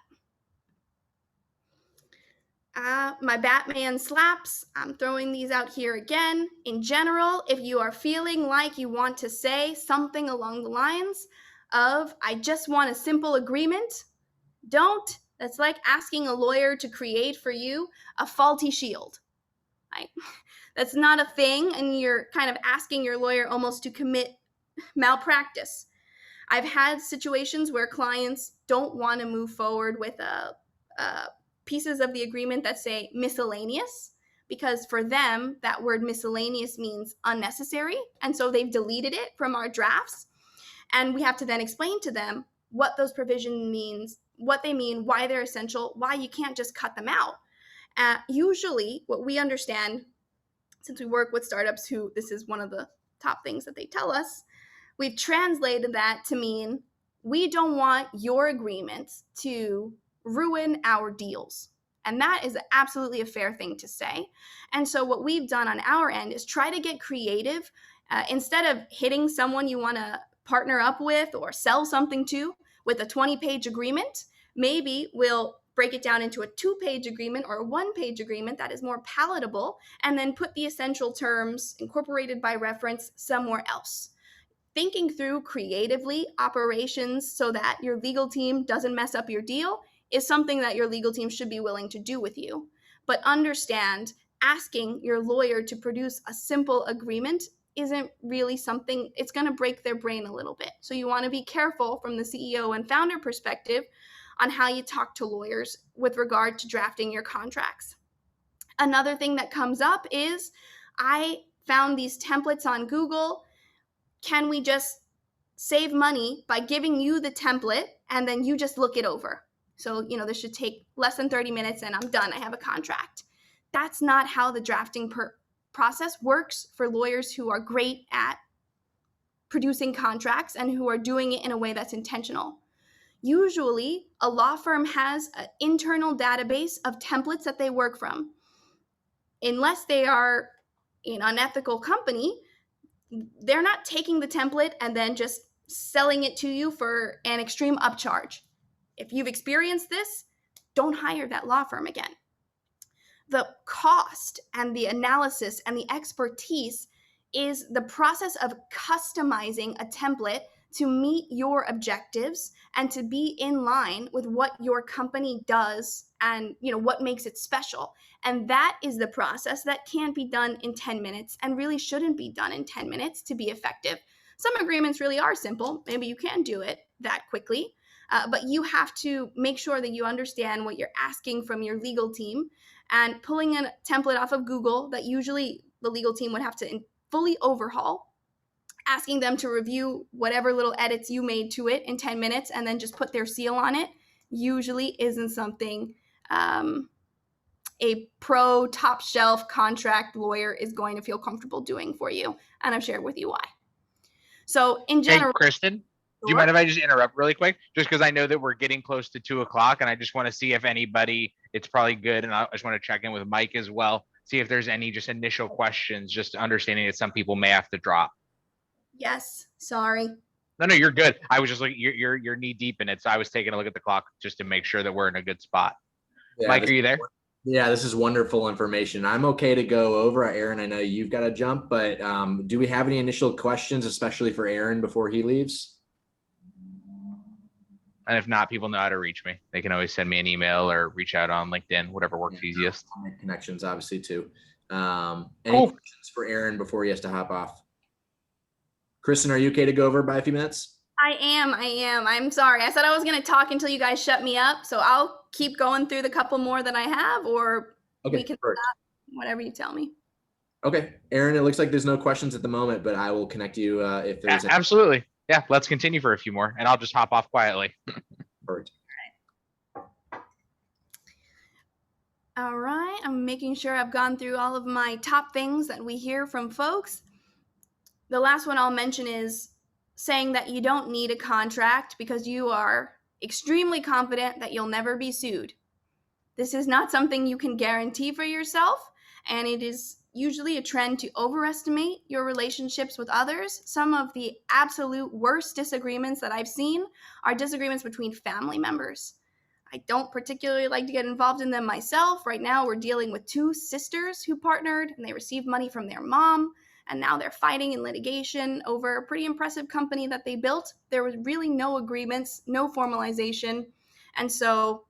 My Batman slaps, I'm throwing these out here again. In general, if you are feeling like you want to say something along the lines of, I just want a simple agreement, don't. That's like asking a lawyer to create for you a faulty shield. Right? That's not a thing, and you're kind of asking your lawyer almost to commit malpractice. I've had situations where clients don't want to move forward with pieces of the agreement that say miscellaneous, because for them, that word miscellaneous means unnecessary, and so they've deleted it from our drafts. And we have to then explain to them what those provisions means, what they mean, why they're essential, why you can't just cut them out. Usually, what we understand, since we work with startups who this is one of the top things that they tell us, we've translated that to mean we don't want your agreements to ruin our deals. And that is absolutely a fair thing to say. And so what we've done on our end is try to get creative. Instead of hitting someone you want to partner up with or sell something to with a 20-page agreement, maybe we'll break it down into a 2-page agreement or a 1-page agreement that is more palatable, and then put the essential terms incorporated by reference somewhere else. Thinking through creatively operations so that your legal team doesn't mess up your deal is something that your legal team should be willing to do with you. But understand, asking your lawyer to produce a simple agreement isn't really something, it's going to break their brain a little bit. So you want to be careful from the CEO and founder perspective on how you talk to lawyers with regard to drafting your contracts. Another thing that comes up is, I found these templates on Google. Can we just save money by giving you the template and then you just look it over. So, this should take less than 30 minutes and I'm done. I have a contract. That's not how the drafting process works for lawyers who are great at producing contracts and who are doing it in a way that's intentional. Usually, a law firm has an internal database of templates that they work from. Unless they are an unethical company, they're not taking the template and then just selling it to you for an extreme upcharge. If you've experienced this, don't hire that law firm again. The cost and the analysis and the expertise is the process of customizing a template to meet your objectives and to be in line with what your company does and what makes it special. And that is the process that can't be done in 10 minutes and really shouldn't be done in 10 minutes to be effective. Some agreements really are simple. Maybe you can do it that quickly, but you have to make sure that you understand what you're asking from your legal team. And pulling a template off of Google that usually the legal team would have to fully overhaul, asking them to review whatever little edits you made to it in 10 minutes and then just put their seal on it, usually isn't something a pro top shelf contract lawyer is going to feel comfortable doing for you. And I've shared with you why. So in general— Hey, Kristen, do you mind if I just interrupt really quick? Just because I know that we're getting close to 2:00 and I just want to see if anybody, it's probably good. And I just want to check in with Mike as well. See if there's any just initial questions, just understanding that some people may have to drop. Yes, sorry. No, you're good. I was just like, you're knee deep in it. So I was taking a look at the clock just to make sure that we're in a good spot. Yeah, Mike, are you there? Yeah, this is wonderful information. I'm okay to go over. Aaron, I know you've got to jump, but do we have any initial questions, especially for Aaron before he leaves? And if not, people know how to reach me. They can always send me an email or reach out on LinkedIn, whatever works easiest. I'll make connections, obviously, too. Any cool. questions for Aaron before he has to hop off? Kristen, are you okay to go over by a few minutes? I am. I'm sorry. I said I was going to talk until you guys shut me up. So I'll keep going through the couple more that I have, or we can stop, whatever you tell me. Okay. Aaron, it looks like there's no questions at the moment, but I will connect you if there's— Absolutely. Yeah, let's continue for a few more, and I'll just hop off quietly. Perfect. All right. I'm making sure I've gone through all of my top things that we hear from folks. The last one I'll mention is saying that you don't need a contract because you are extremely confident that you'll never be sued. This is not something you can guarantee for yourself, and it is usually a trend to overestimate your relationships with others. Some of the absolute worst disagreements that I've seen are disagreements between family members. I don't particularly like to get involved in them myself. Right now, we're dealing with two sisters who partnered, and they received money from their mom, and now they're fighting in litigation over a pretty impressive company that they built. There was really no agreements, no formalization, and so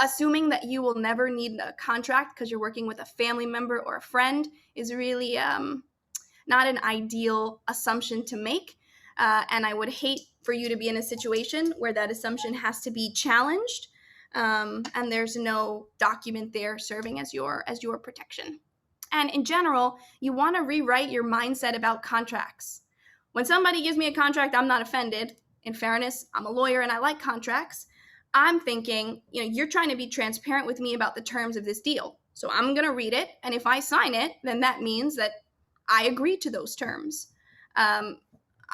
assuming that you will never need a contract because you're working with a family member or a friend is really not an ideal assumption to make. And I would hate for you to be in a situation where that assumption has to be challenged, and there's no document there serving as your protection. And in general, you want to rewrite your mindset about contracts. When somebody gives me a contract, I'm not offended. In fairness, I'm a lawyer and I like contracts. I'm thinking, you're trying to be transparent with me about the terms of this deal. So I'm going to read it. And if I sign it, then that means that I agree to those terms.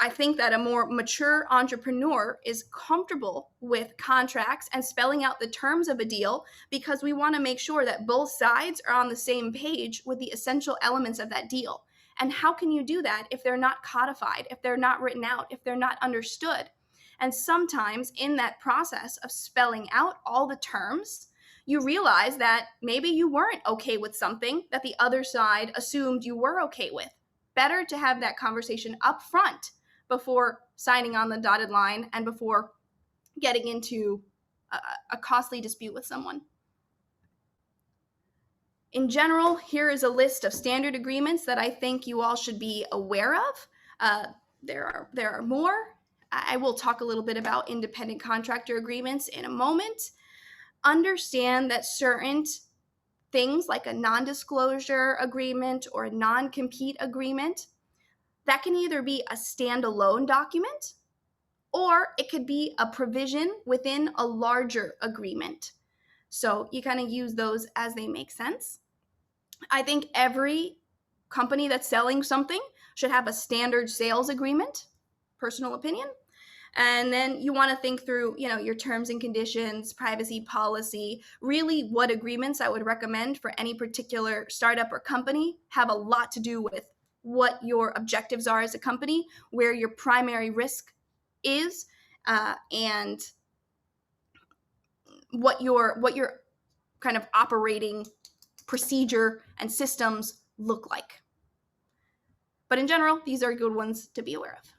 I think that a more mature entrepreneur is comfortable with contracts and spelling out the terms of a deal because we want to make sure that both sides are on the same page with the essential elements of that deal. And how can you do that if they're not codified, if they're not written out, if they're not understood? And sometimes in that process of spelling out all the terms, you realize that maybe you weren't okay with something that the other side assumed you were okay with. Better to have that conversation up front before signing on the dotted line and before getting into a costly dispute with someone. In general, here is a list of standard agreements that I think you all should be aware of. There are more. I will talk a little bit about independent contractor agreements in a moment. Understand that certain things like a non-disclosure agreement or a non-compete agreement, that can either be a standalone document or it could be a provision within a larger agreement. So you kind of use those as they make sense. I think every company that's selling something should have a standard sales agreement, personal opinion. And then you want to think through, your terms and conditions, privacy policy, really what agreements I would recommend for any particular startup or company have a lot to do with what your objectives are as a company, where your primary risk is, and what your kind of operating procedure and systems look like. But in general, these are good ones to be aware of.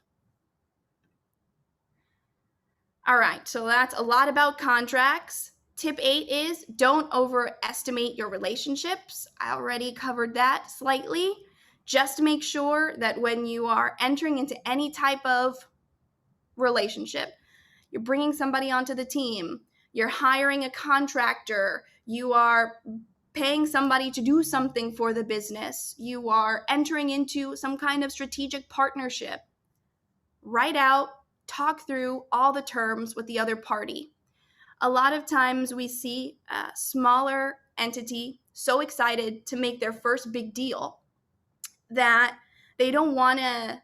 All right, so that's a lot about contracts. Tip 8 is don't overestimate your relationships. I already covered that slightly. Just make sure that when you are entering into any type of relationship, you're bringing somebody onto the team, you're hiring a contractor, you are paying somebody to do something for the business, you are entering into some kind of strategic partnership. Write out, talk through all the terms with the other party. A lot of times we see a smaller entity so excited to make their first big deal that they don't want to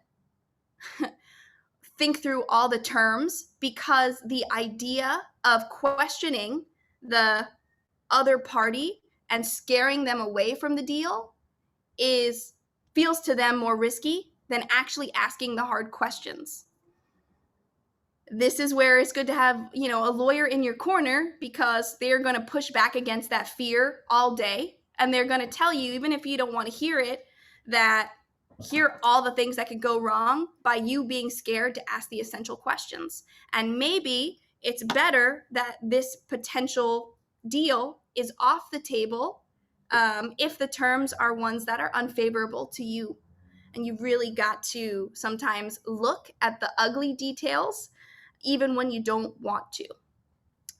think through all the terms, because the idea of questioning the other party and scaring them away from the deal feels to them more risky than actually asking the hard questions. This is where it's good to have, a lawyer in your corner, because they're going to push back against that fear all day. And they're going to tell you, even if you don't want to hear it, that here are all the things that could go wrong by you being scared to ask the essential questions. And maybe it's better that this potential deal is off the table if the terms are ones that are unfavorable to you. And you've really got to sometimes look at the ugly details, even when you don't want to.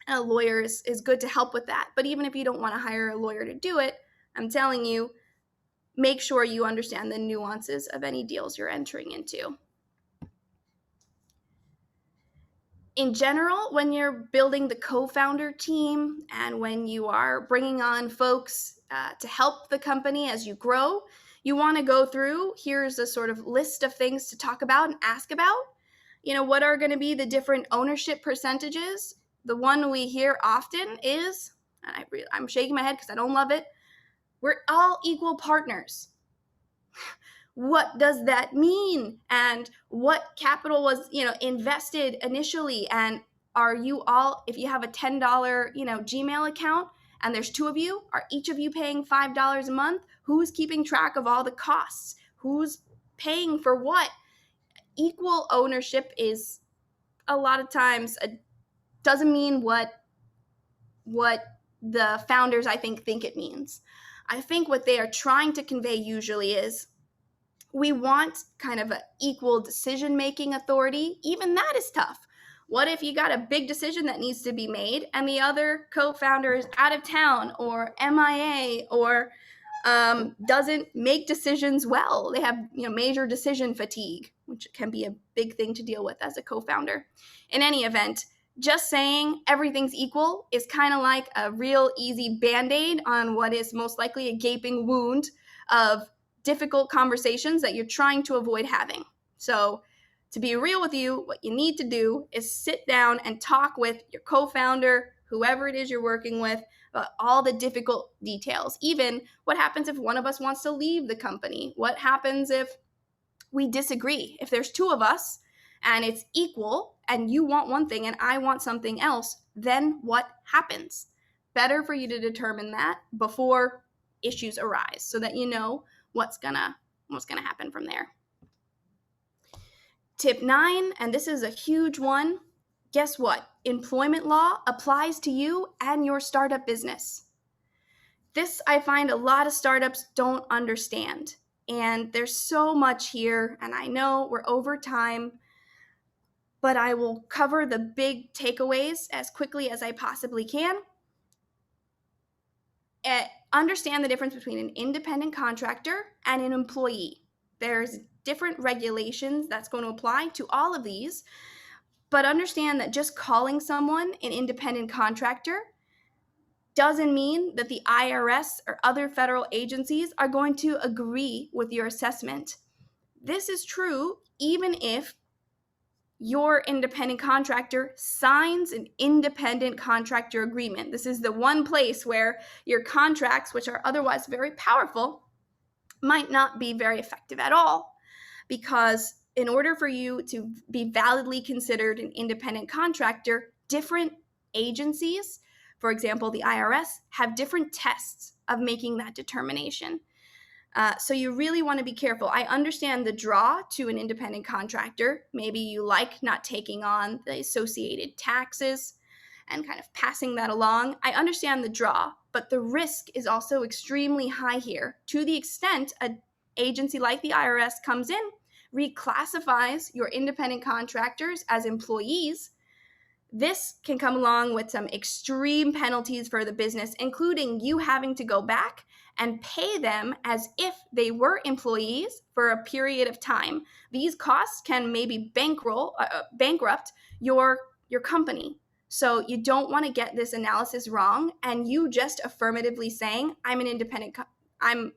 And a lawyer is good to help with that. But even if you don't want to hire a lawyer to do it, I'm telling you, make sure you understand the nuances of any deals you're entering into. In general, when you're building the co-founder team and when you are bringing on folks to help the company as you grow, you want to go through, here's a sort of list of things to talk about and ask about. What are going to be the different ownership percentages? The one we hear often is, and I'm shaking my head because I don't love it, we're all equal partners. What does that mean? And what capital was, invested initially? And are you all, if you have a $10, Gmail account and there's two of you, are each of you paying $5 a month? Who's keeping track of all the costs? Who's paying for what? Equal ownership is a lot of times doesn't mean what the founders, I think it means. I think what they are trying to convey usually is we want kind of an equal decision-making authority. Even that is tough. What if you got a big decision that needs to be made and the other co-founder is out of town or MIA or doesn't make decisions well? They have major decision fatigue, which can be a big thing to deal with as a co-founder. In any event, just saying everything's equal is kind of like a real easy Band-Aid on what is most likely a gaping wound of difficult conversations that you're trying to avoid having. So to be real with you, what you need to do is sit down and talk with your co-founder, whoever it is you're working with, about all the difficult details. Even what happens if one of us wants to leave the company? What happens if we disagree? If there's two of us and it's equal and you want one thing and I want something else, then what happens? Better for you to determine that before issues arise so that you know what's gonna happen from there. Tip 9, and this is a huge one. Guess what? Employment law applies to you and your startup business. This I find a lot of startups don't understand. And there's so much here, and I know we're over time, but I will cover the big takeaways as quickly as I possibly can. Understand the difference between an independent contractor and an employee. There's different regulations that's going to apply to all of these, But understand that just calling someone an independent contractor doesn't mean that the IRS or other federal agencies are going to agree with your assessment. This is true even if your independent contractor signs an independent contractor agreement. This is the one place where your contracts, which are otherwise very powerful, might not be very effective at all, because in order for you to be validly considered an independent contractor, different agencies, for example, the IRS, have different tests of making that determination. So you really want to be careful. I understand the draw to an independent contractor. Maybe you like not taking on the associated taxes and kind of passing that along. I understand the draw, but the risk is also extremely high here, to the extent an agency like the IRS comes in, reclassifies your independent contractors as employees. This can come along with some extreme penalties for the business, including you having to go back and pay them as if they were employees for a period of time. These costs can maybe bankrupt your company. So you don't want to get this analysis wrong, and you just affirmatively saying I'm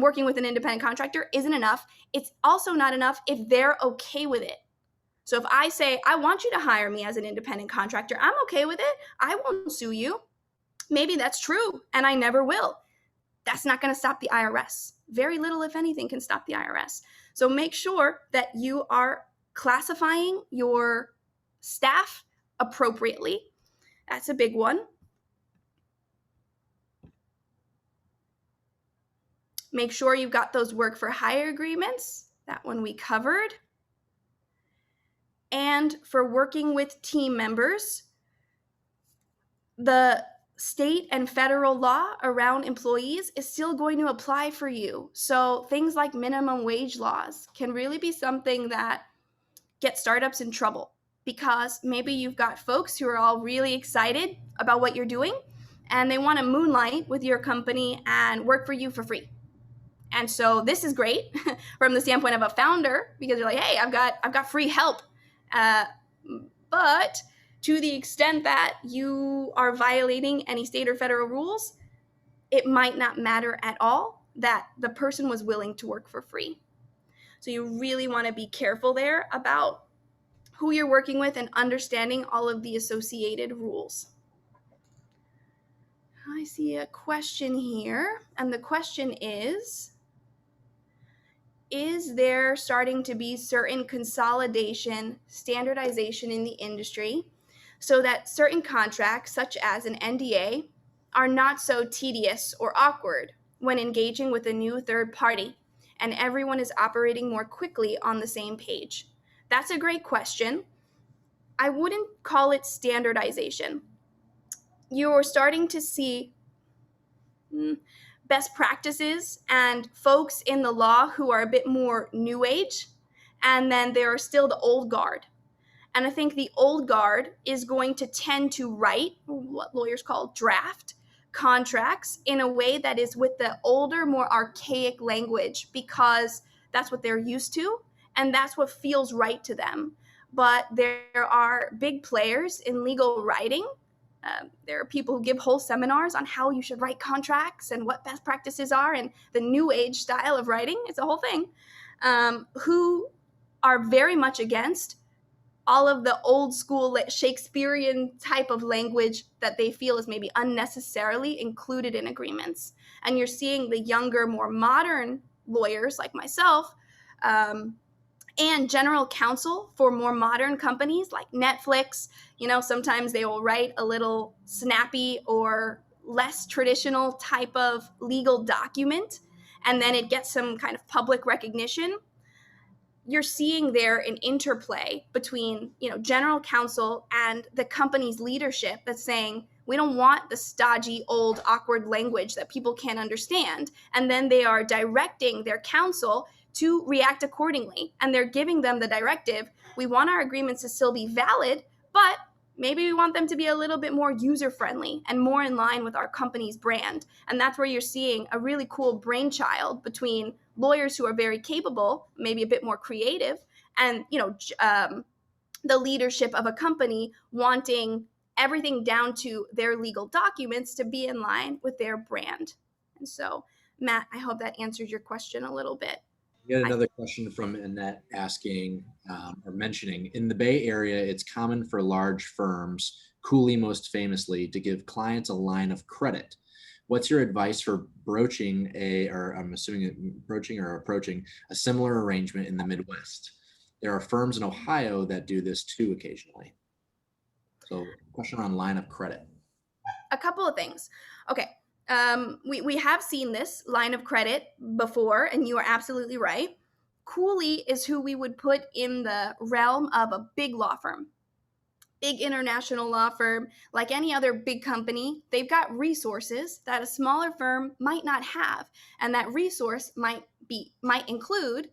working with an independent contractor isn't enough. It's also not enough if they're okay with it. So if I say, I want you to hire me as an independent contractor, I'm okay with it, I won't sue you. Maybe that's true, and I never will. That's not going to stop the IRS. Very little, if anything, can stop the IRS. So make sure that you are classifying your staff appropriately. That's a big one. Make sure you've got those work for hire agreements. That one we covered. And for working with team members, the state and federal law around employees is still going to apply for you. So things like minimum wage laws can really be something that get startups in trouble, because maybe you've got folks who are all really excited about what you're doing and they want to moonlight with your company and work for you for free. And so this is great from the standpoint of a founder, because you're like, hey, I've got free help. But to the extent that you are violating any state or federal rules, it might not matter at all that the person was willing to work for free. So you really want to be careful there about who you're working with and understanding all of the associated rules. I see a question here, and the question is there starting to be certain consolidation, standardization in the industry so that certain contracts, such as an NDA, are not so tedious or awkward when engaging with a new third party, and everyone is operating more quickly on the same page? That's a great question. I wouldn't call it standardization. You're starting to see best practices and folks in the law who are a bit more new age, and then there are still the old guard. And I think the old guard is going to tend to write what lawyers call draft contracts in a way that is with the older, more archaic language, because that's what they're used to and that's what feels right to them. But there are big players in legal writing. There are people who give whole seminars on how you should write contracts and what best practices are and the new age style of writing. It's a whole thing. Who are very much against all of the old school Shakespearean type of language that they feel is maybe unnecessarily included in agreements. And you're seeing the younger, more modern lawyers like myself and general counsel for more modern companies like Netflix. Sometimes they will write a little snappy or less traditional type of legal document, and then it gets some kind of public recognition. You're seeing there an interplay between, general counsel and the company's leadership that's saying, we don't want the stodgy, old, awkward language that people can't understand. And then they are directing their counsel to react accordingly. And they're giving them the directive, we want our agreements to still be valid, but maybe we want them to be a little bit more user-friendly and more in line with our company's brand. And that's where you're seeing a really cool brainchild between lawyers who are very capable, maybe a bit more creative, and the leadership of a company wanting everything down to their legal documents to be in line with their brand. And so, Matt, I hope that answers your question a little bit. We had another question from Annette asking or mentioning, in the Bay Area, it's common for large firms, Cooley most famously, to give clients a line of credit. What's your advice for broaching approaching a similar arrangement in the Midwest? There are firms in Ohio that do this too occasionally. So, question on line of credit. A couple of things. Okay. We have seen this line of credit before, and you are absolutely right. Cooley is who we would put in the realm of a big law firm, big international law firm. Like any other big company, they've got resources that a smaller firm might not have, and that resource might include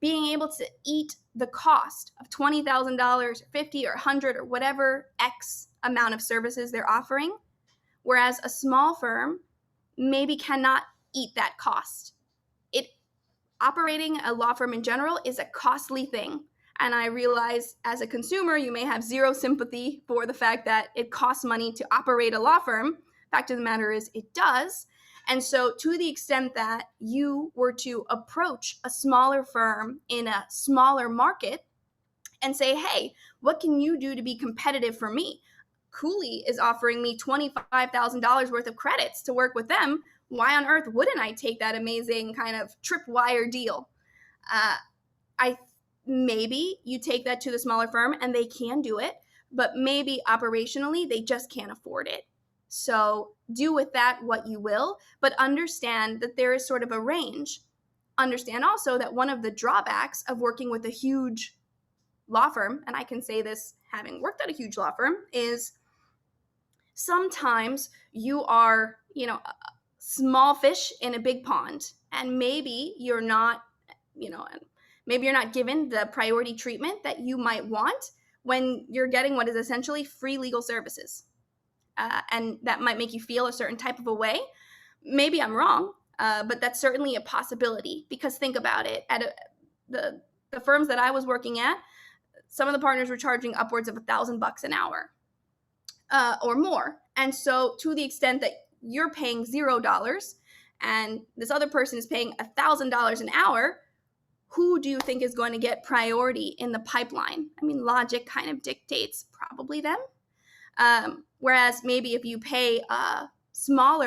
being able to eat the cost of $20,000, 50 or 100 or whatever X amount of services they're offering, whereas a small firm maybe cannot eat that cost. Operating a law firm in general is a costly thing. And I realize as a consumer, you may have zero sympathy for the fact that it costs money to operate a law firm. Fact of the matter is, it does. And so, to the extent that you were to approach a smaller firm in a smaller market and say, hey, what can you do to be competitive for me? Cooley is offering me $25,000 worth of credits to work with them. Why on earth wouldn't I take that amazing kind of tripwire deal? Maybe you take that to the smaller firm and they can do it, but maybe operationally they just can't afford it. So do with that what you will, but understand that there is sort of a range. Understand also that one of the drawbacks of working with a huge law firm, and I can say this having worked at a huge law firm, is sometimes you are, a small fish in a big pond, and maybe you're not, given the priority treatment that you might want when you're getting what is essentially free legal services. And that might make you feel a certain type of a way. Maybe I'm wrong, but that's certainly a possibility, because think about it. At the firms that I was working at, some of the partners were charging upwards of $1,000 an hour or more. And so to the extent that you're paying $0 and this other person is paying $1,000 an hour, who do you think is going to get priority in the pipeline? I mean, logic kind of dictates probably them. Whereas maybe if you pay a small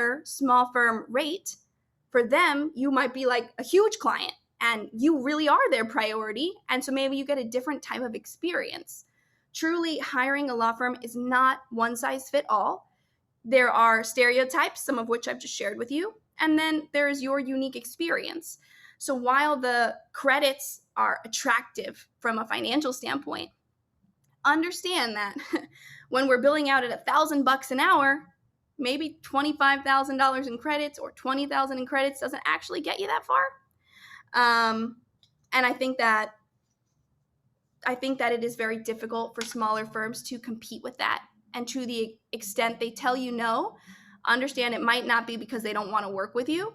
firm rate, for them, you might be like a huge client and you really are their priority. And so maybe you get a different type of experience. Truly, hiring a law firm is not one size fit all. There are stereotypes, some of which I've just shared with you, and then there is your unique experience. So while the credits are attractive from a financial standpoint, understand that when we're billing out at $1,000 an hour, maybe $25,000 in credits or $20,000 in credits doesn't actually get you that far. And I think that it is very difficult for smaller firms to compete with that. And to the extent they tell you no, understand it might not be because they don't want to work with you.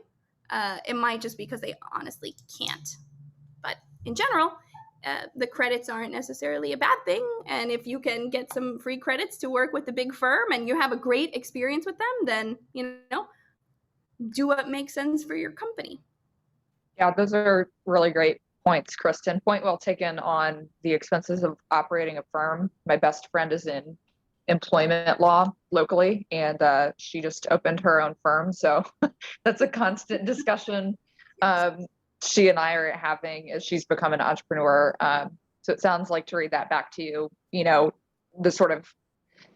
It might just be because they honestly can't. But in general, the credits aren't necessarily a bad thing. And if you can get some free credits to work with the big firm and you have a great experience with them, then, do what makes sense for your company. Yeah, those are really great points, Kristen. Point well taken on the expenses of operating a firm. My best friend is in employment law locally, and she just opened her own firm. So that's a constant discussion she and I are having as she's become an entrepreneur. So it sounds like, to read that back to you, the sort of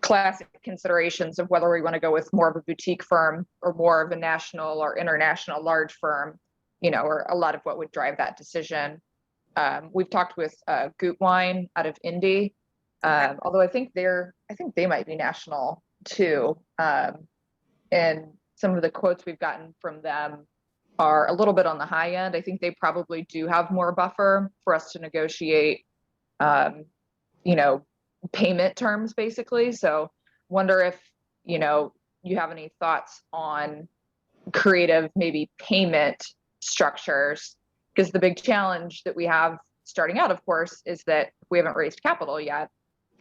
classic considerations of whether we want to go with more of a boutique firm or more of a national or international large firm, or a lot of what would drive that decision. We've talked with Goot Wine out of Indy, although I think they might be national too. And some of the quotes we've gotten from them are a little bit on the high end. I think they probably do have more buffer for us to negotiate, payment terms, basically. So wonder if, you have any thoughts on creative, maybe payment structures, because the big challenge that we have starting out, of course, is that we haven't raised capital yet.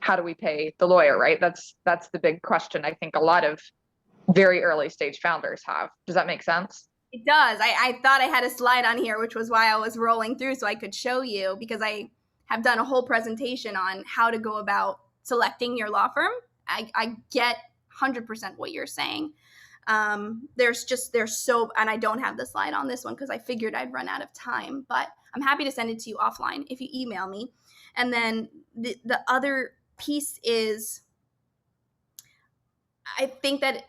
how do we pay the lawyer, right? That's the big question I think a lot of very early stage founders have. Does that make sense? It does. I thought I had a slide on here, which was why I was rolling through so I could show you, because I have done a whole presentation on how to go about selecting your law firm. I get 100% what you're saying. There's so, and I don't have the slide on this one because I figured I'd run out of time, but I'm happy to send it to you offline if you email me. And then the other piece is, I think that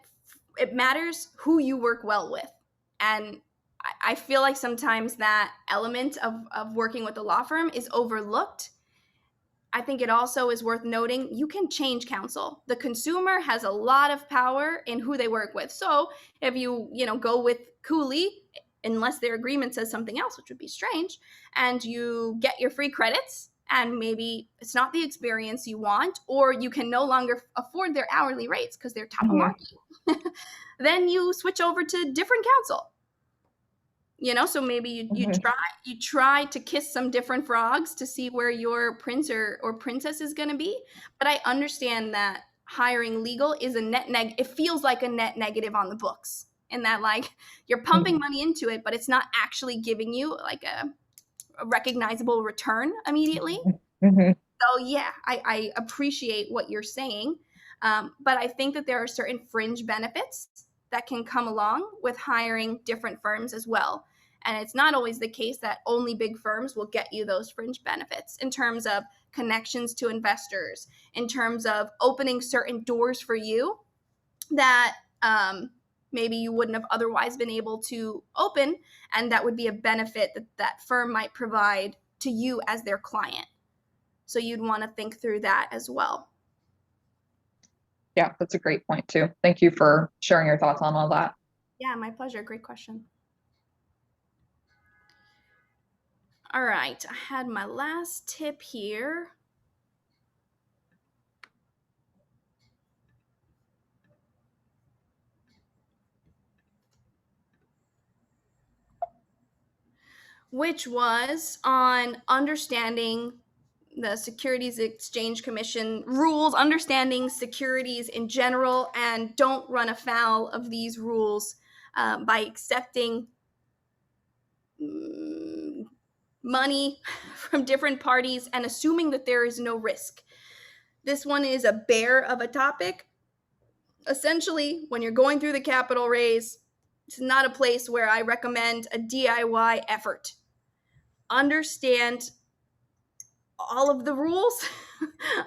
it matters who you work well with. And I feel like sometimes that element of working with a law firm is overlooked. I think it also is worth noting you can change counsel. The consumer has a lot of power in who they work with. So if you go with Cooley, unless their agreement says something else, which would be strange, and you get your free credits, and maybe it's not the experience you want, or you can no longer afford their hourly rates because they're top of market, then you switch over to different counsel. So maybe you try to kiss some different frogs to see where your prince or princess is going to be. But I understand that hiring legal is it feels like a net negative on the books, and that like you're pumping money into it, but it's not actually giving you like a recognizable return immediately. So yeah, I appreciate what you're saying. But I think that there are certain fringe benefits that can come along with hiring different firms as well. And it's not always the case that only big firms will get you those fringe benefits in terms of connections to investors, in terms of opening certain doors for you that maybe you wouldn't have otherwise been able to open. And that would be a benefit that firm might provide to you as their client. So you'd want to think through that as well. Yeah, that's a great point too. Thank you for sharing your thoughts on all that. Yeah, my pleasure. Great question. All right, I had my last tip here. Which was on understanding the Securities Exchange Commission rules, understanding securities in general, and don't run afoul of these rules by accepting money from different parties and assuming that there is no risk. This one is a bear of a topic. Essentially, when you're going through the capital raise, it's not a place where I recommend a DIY effort. Understand all of the rules.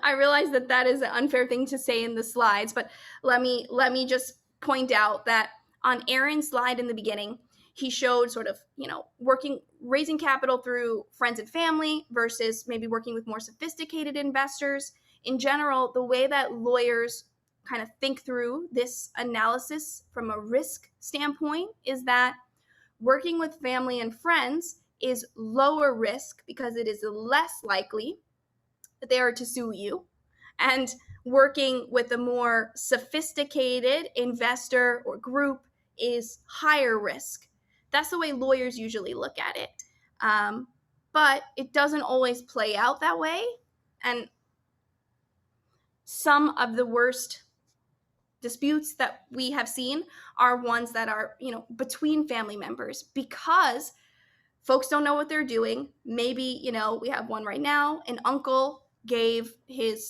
I realize that is an unfair thing to say in the slides, but let me just point out that on Aaron's slide in the beginning, he showed sort of, raising capital through friends and family versus maybe working with more sophisticated investors. In general, the way that lawyers kind of think through this analysis from a risk standpoint is that working with family and friends is lower risk because it is less likely that they are to sue you. And working with a more sophisticated investor or group is higher risk. That's the way lawyers usually look at it. But it doesn't always play out that way. And some of the worst disputes that we have seen are ones that are, between family members because folks don't know what they're doing. Maybe, we have one right now. An uncle gave like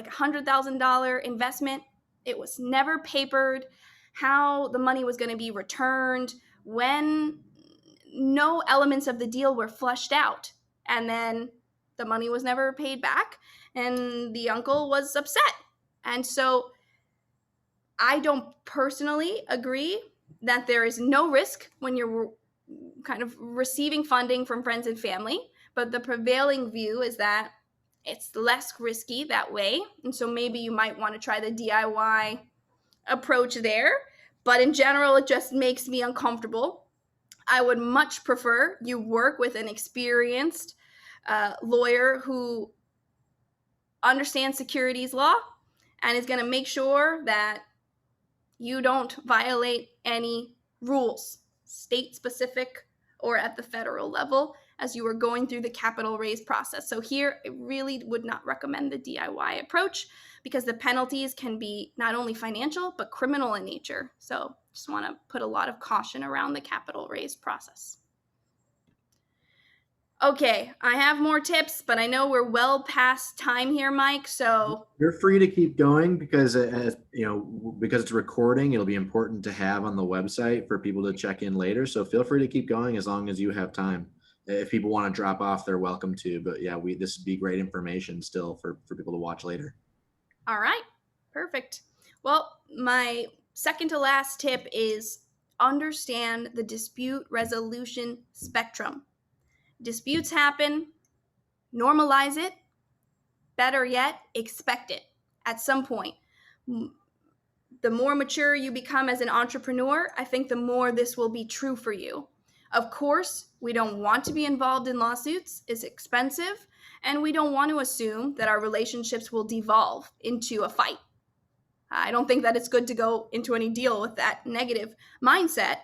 $100,000 investment. It was never papered. How the money was going to be returned, when no elements of the deal were flushed out, and then the money was never paid back, and the uncle was upset. And so I don't personally agree that there is no risk when you're kind of receiving funding from friends and family, but the prevailing view is that it's less risky that way. And so maybe you might want to try the DIY approach there. But in general, it just makes me uncomfortable. I would much prefer you work with an experienced lawyer who understands securities law and is going to make sure that you don't violate any rules, state specific or at the federal level, as you are going through the capital raise process. So here, I really would not recommend the DIY approach because the penalties can be not only financial, but criminal in nature. So just want to put a lot of caution around the capital raise process. Okay, I have more tips, but I know we're well past time here, Mike. So you're free to keep going because because it's recording, it'll be important to have on the website for people to check in later. So feel free to keep going as long as you have time. If people want to drop off, they're welcome to. But yeah, this would be great information still for people to watch later. All right, perfect. Well, my second to last tip is understand the dispute resolution spectrum. Disputes happen, normalize it. Better yet, expect it at some point. The more mature you become as an entrepreneur, I think the more this will be true for you. Of course, we don't want to be involved in lawsuits. It's expensive, and we don't want to assume that our relationships will devolve into a fight. I don't think that it's good to go into any deal with that negative mindset.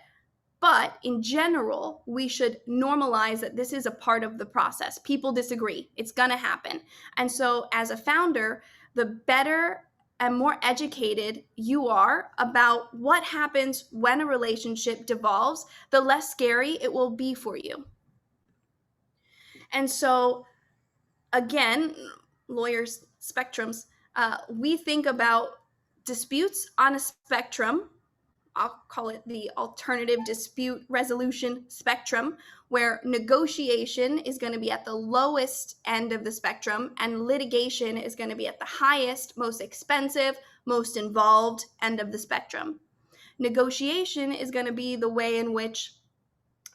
But in general, we should normalize that this is a part of the process. People disagree. It's going to happen. And so as a founder, the better and more educated you are about what happens when a relationship devolves, the less scary it will be for you. And so, again, lawyers' spectrums, we think about disputes on a spectrum. I'll call it the alternative dispute resolution spectrum, where negotiation is going to be at the lowest end of the spectrum and litigation is going to be at the highest, most expensive, most involved end of the spectrum. Negotiation is going to be the way in which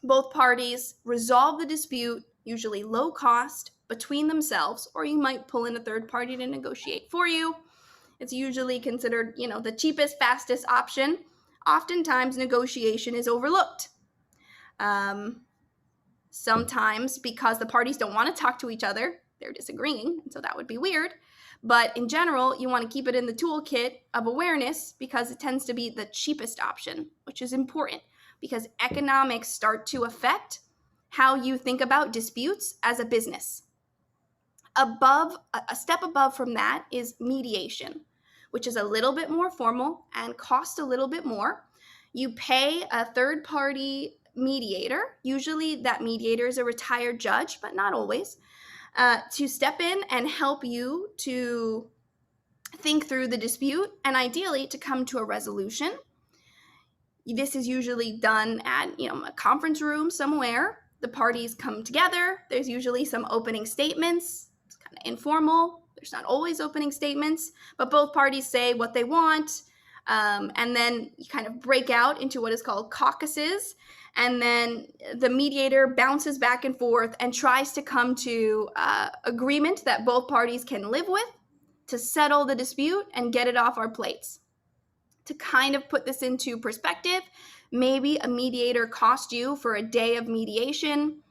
both parties resolve the dispute, usually low cost, between themselves, or you might pull in a third party to negotiate for you. It's usually considered, the cheapest, fastest option. Oftentimes, negotiation is overlooked. Sometimes because the parties don't want to talk to each other, they're disagreeing, and so that would be weird. But in general, you want to keep it in the toolkit of awareness because it tends to be the cheapest option, which is important because economics start to affect how you think about disputes as a business. A step above from that is mediation, which is a little bit more formal and costs a little bit more. You pay a third-party mediator. Usually that mediator is a retired judge, but not always, to step in and help you to think through the dispute and ideally to come to a resolution. This is usually done at a conference room somewhere. The parties come together. There's usually some opening statements. It's kind of informal. There's not always opening statements, but both parties say what they want. And then you kind of break out into what is called caucuses. And then the mediator bounces back and forth and tries to come to agreement that both parties can live with to settle the dispute and get it off our plates. To kind of put this into perspective, maybe a mediator cost you for a day of mediation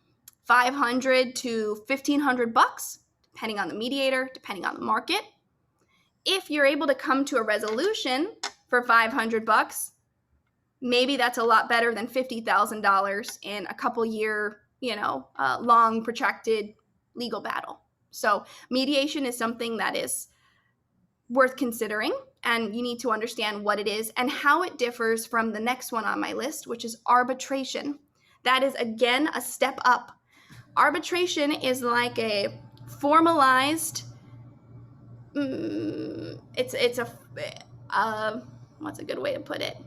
$500 to $1,500, depending on the mediator, depending on the market. If you're able to come to a resolution for $500, maybe that's a lot better than $50,000 in a couple year, long protracted legal battle. So mediation is something that is worth considering, and you need to understand what it is and how it differs from the next one on my list, which is arbitration. That is, again, a step up. Arbitration is like a formalized, what's a good way to put it?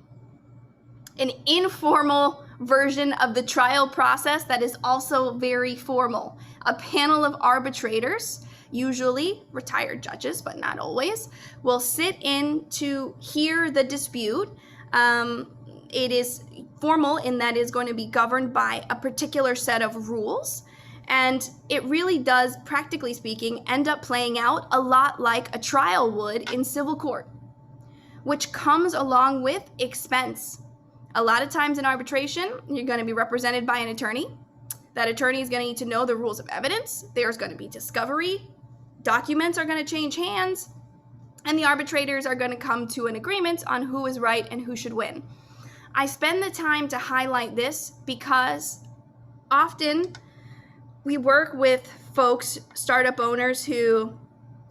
An informal version of the trial process that is also very formal. A panel of arbitrators, usually retired judges, but not always, will sit in to hear the dispute. It is formal in that it is going to be governed by a particular set of rules. And it really does, practically speaking, end up playing out a lot like a trial would in civil court, which comes along with expense. A lot of times in arbitration, you're going to be represented by an attorney. That attorney is going to need to know the rules of evidence. There's going to be discovery. Documents are going to change hands. And the arbitrators are going to come to an agreement on who is right and who should win. I spend the time to highlight this because often we work with folks, startup owners, who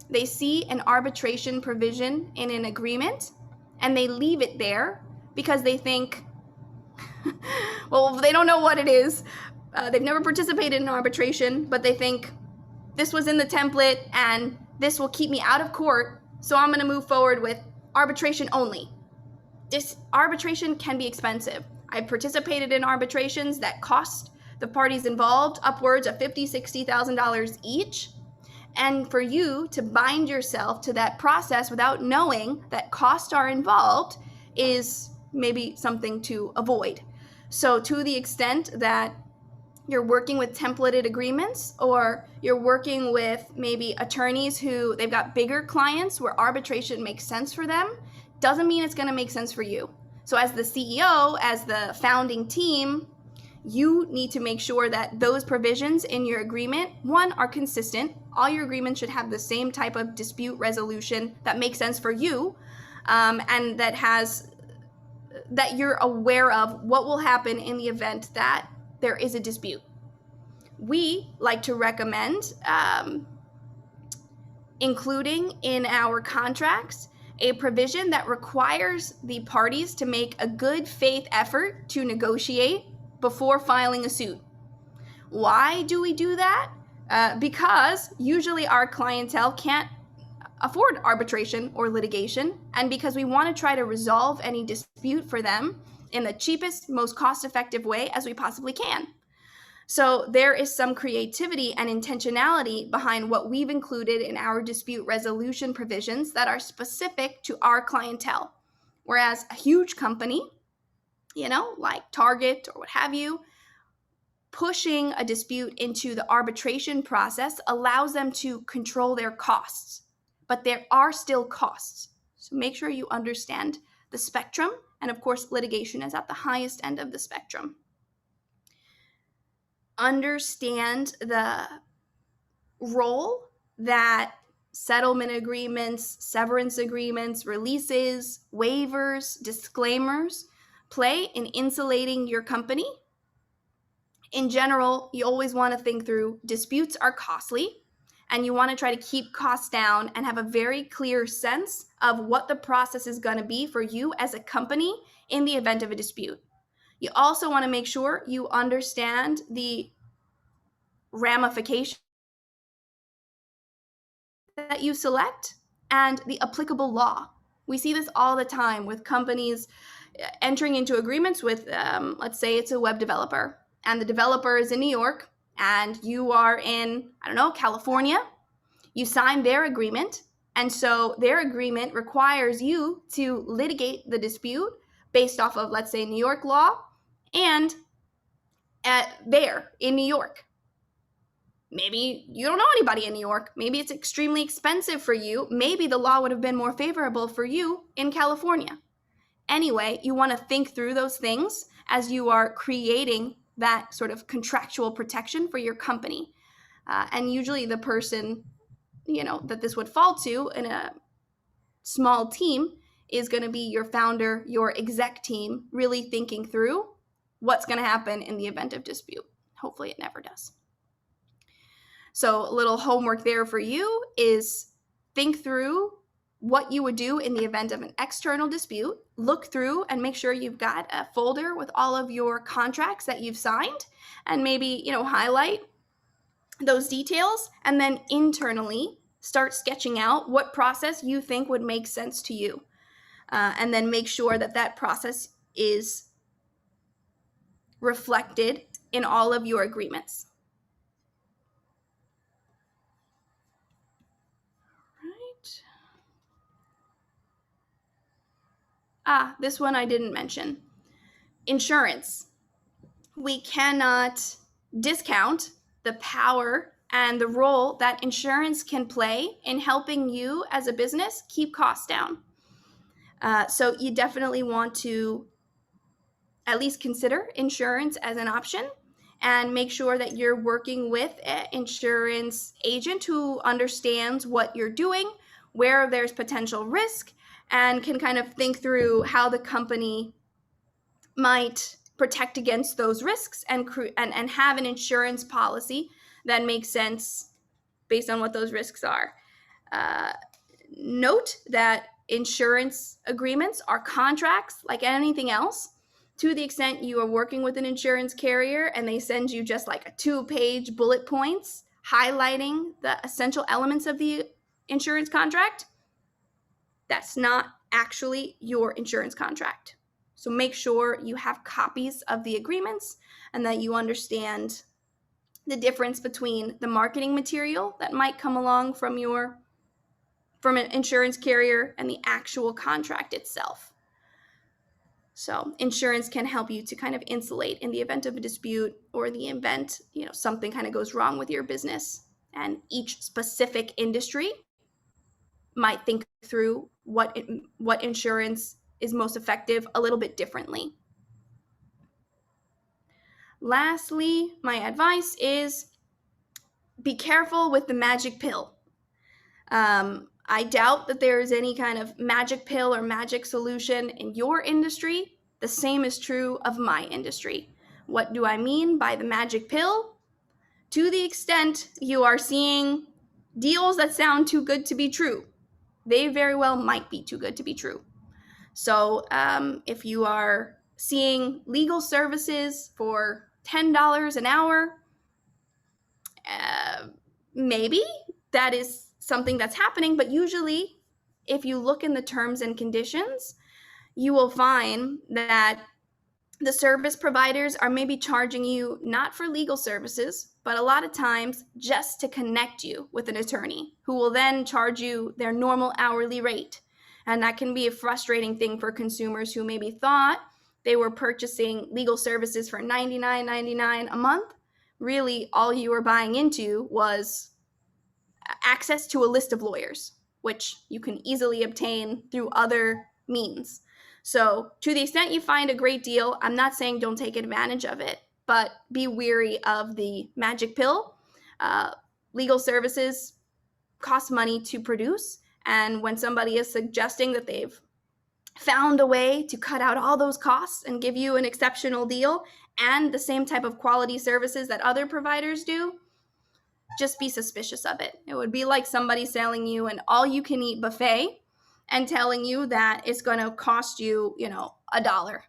they see an arbitration provision in an agreement and they leave it there because they think, well, they don't know what it is. They've never participated in arbitration, but they think this was in the template and this will keep me out of court, so I'm going to move forward with arbitration only. This arbitration can be expensive. I've participated in arbitrations that cost the parties involved upwards of $50,000, $60,000 each. And for you to bind yourself to that process without knowing that costs are involved is maybe something to avoid. So to the extent that you're working with templated agreements, or you're working with maybe attorneys who they've got bigger clients where arbitration makes sense for them, doesn't mean it's going to make sense for you. So as the CEO, as the founding team, you need to make sure that those provisions in your agreement, one, are consistent. All your agreements should have the same type of dispute resolution that makes sense for you, and that you're aware of what will happen in the event that there is a dispute. We like to recommend including in our contracts a provision that requires the parties to make a good faith effort to negotiate before filing a suit. Why do we do that? Because usually our clientele can't afford arbitration or litigation, and because we want to try to resolve any dispute for them in the cheapest, most cost-effective way as we possibly can. So there is some creativity and intentionality behind what we've included in our dispute resolution provisions that are specific to our clientele. Whereas a huge company, like Target or what have you, pushing a dispute into the arbitration process allows them to control their costs. But there are still costs. So make sure you understand the spectrum. And of course, litigation is at the highest end of the spectrum. Understand the role that settlement agreements, severance agreements, releases, waivers, disclaimers play in insulating your company. In general, you always want to think through disputes are costly, and you want to try to keep costs down and have a very clear sense of what the process is going to be for you as a company in the event of a dispute. You also want to make sure you understand the ramifications that you select and the applicable law. We see this all the time with companies entering into agreements with, let's say it's a web developer, and the developer is in New York and you are in, California. You sign their agreement, and so their agreement requires you to litigate the dispute based off of, let's say, New York law, and there in New York. Maybe you don't know anybody in New York. Maybe it's extremely expensive for you. Maybe the law would have been more favorable for you in California. Anyway, you want to think through those things as you are creating that sort of contractual protection for your company. And usually the person, that this would fall to in a small team is going to be your founder, your exec team, really thinking through what's going to happen in the event of dispute. Hopefully it never does. So a little homework there for you is think through what you would do in the event of an external dispute. Look through and make sure you've got a folder with all of your contracts that you've signed, and maybe, highlight those details, and then internally start sketching out what process you think would make sense to you. And then make sure that that process is reflected in all of your agreements. This one I didn't mention. Insurance. We cannot discount the power and the role that insurance can play in helping you as a business keep costs down. So you definitely want to at least consider insurance as an option, and make sure that you're working with an insurance agent who understands what you're doing, where there's potential risk, and can kind of think through how the company might protect against those risks and have an insurance policy that make sense based on what those risks are. Note that insurance agreements are contracts like anything else. To the extent you are working with an insurance carrier and they send you just like a 2-page bullet points highlighting the essential elements of the insurance contract, that's not actually your insurance contract. So make sure you have copies of the agreements and that you understand the difference between the marketing material that might come along from an insurance carrier and the actual contract itself. So insurance can help you to kind of insulate in the event of a dispute or the event, something kind of goes wrong with your business. And each specific industry might think through what insurance is most effective a little bit differently. Lastly, my advice is be careful with the magic pill. I doubt that there is any kind of magic pill or magic solution in your industry. The same is true of my industry. What do I mean by the magic pill? To the extent you are seeing deals that sound too good to be true, they very well might be too good to be true. So if you are seeing legal services for $10 an hour, maybe that is something that's happening, but usually if you look in the terms and conditions, you will find that the service providers are maybe charging you not for legal services, but a lot of times just to connect you with an attorney who will then charge you their normal hourly rate. And that can be a frustrating thing for consumers who maybe thought they were purchasing legal services for $99.99 a month. Really, all you were buying into was access to a list of lawyers, which you can easily obtain through other means. So to the extent you find a great deal, I'm not saying don't take advantage of it, but be wary of the magic pill. Legal services cost money to produce. And when somebody is suggesting that they've found a way to cut out all those costs and give you an exceptional deal and the same type of quality services that other providers do, just be suspicious of it. It would be like somebody selling you an all-you-can-eat buffet and telling you that it's going to cost you, $1.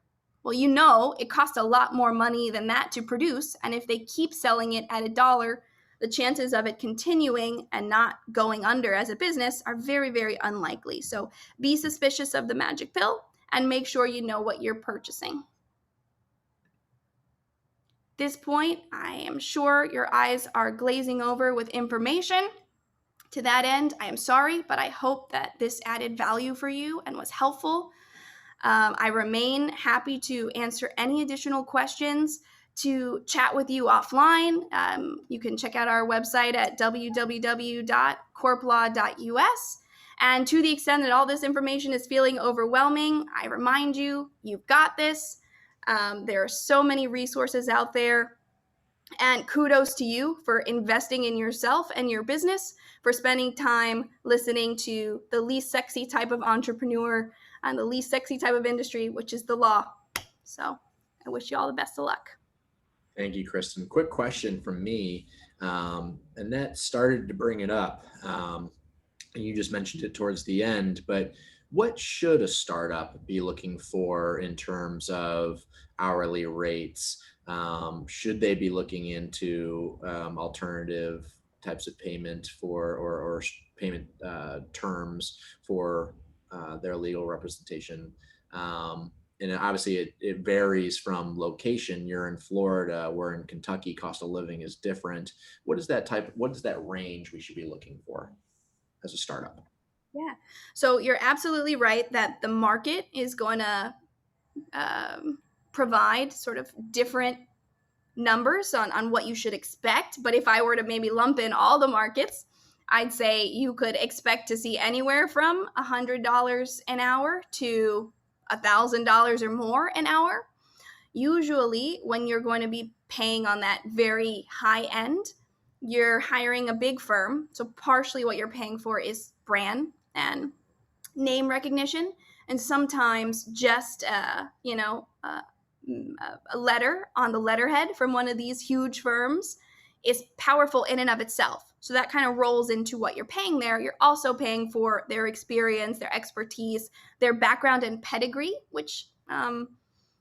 Well, it costs a lot more money than that to produce. And if they keep selling it at $1, the chances of it continuing and not going under as a business are very, very unlikely. So be suspicious of the magic pill and make sure you know what you're purchasing. At this point, I am sure your eyes are glazing over with information. To that end, I am sorry, but I hope that this added value for you and was helpful. I remain happy to answer any additional questions, to chat with you offline. You can check out our website at www.corplaw.us. And to the extent that all this information is feeling overwhelming, I remind you, you've got this. There are so many resources out there. And kudos to you for investing in yourself and your business, for spending time listening to the least sexy type of entrepreneur and the least sexy type of industry, which is the law. So I wish you all the best of luck. Thank you, Kristen. Quick question from me. Annette started to bring it up. And you just mentioned it towards the end, but what should a startup be looking for in terms of hourly rates? Should they be looking into alternative types of payment or payment terms for their legal representation? And obviously it varies from location. You're in Florida, we're in Kentucky, cost of living is different. What is that range we should be looking for as a startup? Yeah, so you're absolutely right that the market is going to provide sort of different numbers on what you should expect. But if I were to maybe lump in all the markets, I'd say you could expect to see anywhere from $100 an hour to $1,000 or more an hour. Usually when you're going to be paying on that very high end, you're hiring a big firm. So partially what you're paying for is brand and name recognition, and sometimes just a letter on the letterhead from one of these huge firms is powerful in and of itself. So that kind of rolls into what you're paying there. You're also paying for their experience, their expertise, their background and pedigree, which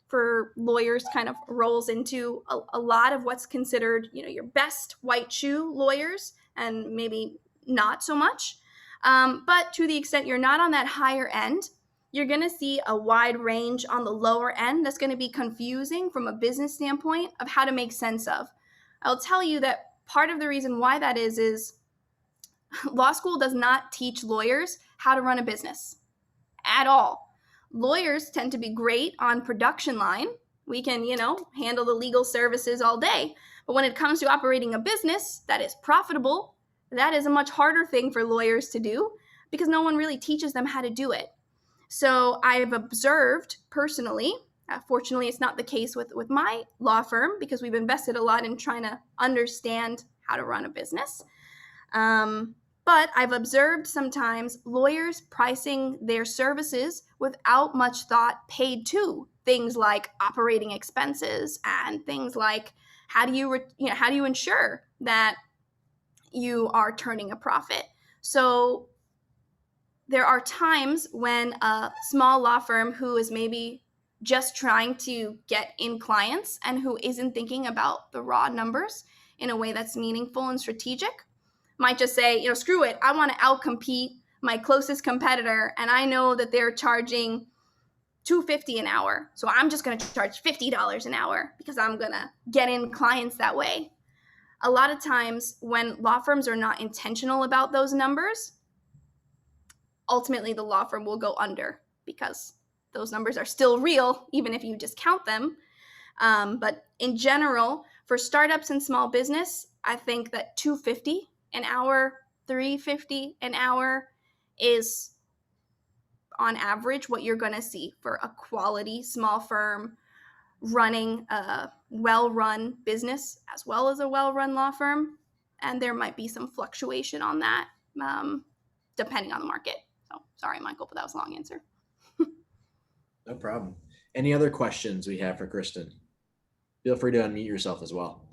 for lawyers kind of rolls into a lot of what's considered, your best white shoe lawyers, and maybe not so much. But to the extent you're not on that higher end, you're going to see a wide range on the lower end that's going to be confusing from a business standpoint of how to make sense of. I'll tell you that part of the reason why that is law school does not teach lawyers how to run a business at all. Lawyers tend to be great on production line. We can, handle the legal services all day. But when it comes to operating a business that is profitable, that is a much harder thing for lawyers to do because no one really teaches them how to do it. So I've observed personally, fortunately it's not the case with my law firm because we've invested a lot in trying to understand how to run a business. But I've observed sometimes lawyers pricing their services without much thought paid to things like operating expenses and things like how do you ensure that you are turning a profit. So there are times when a small law firm who is maybe just trying to get in clients and who isn't thinking about the raw numbers in a way that's meaningful and strategic might just say, screw it, I want to outcompete my closest competitor, and I know that they're charging $250 an hour, so I'm just going to charge $50 an hour because I'm going to get in clients that way. A lot of times when law firms are not intentional about those numbers, ultimately the law firm will go under because those numbers are still real, even if you discount them. But in general, for startups and small business, I think that $250 an hour, $350 an hour is on average what you're going to see for a quality small firm running a well-run business as well as a well-run law firm. And there might be some fluctuation on that depending on the market. So sorry, Michael, but that was a long answer. No problem. Any other questions we have for Kristen? Feel free to unmute yourself as well.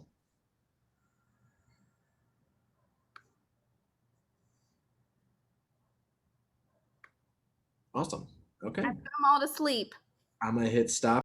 Awesome. Okay. I put them all to sleep. I'm going to hit stop.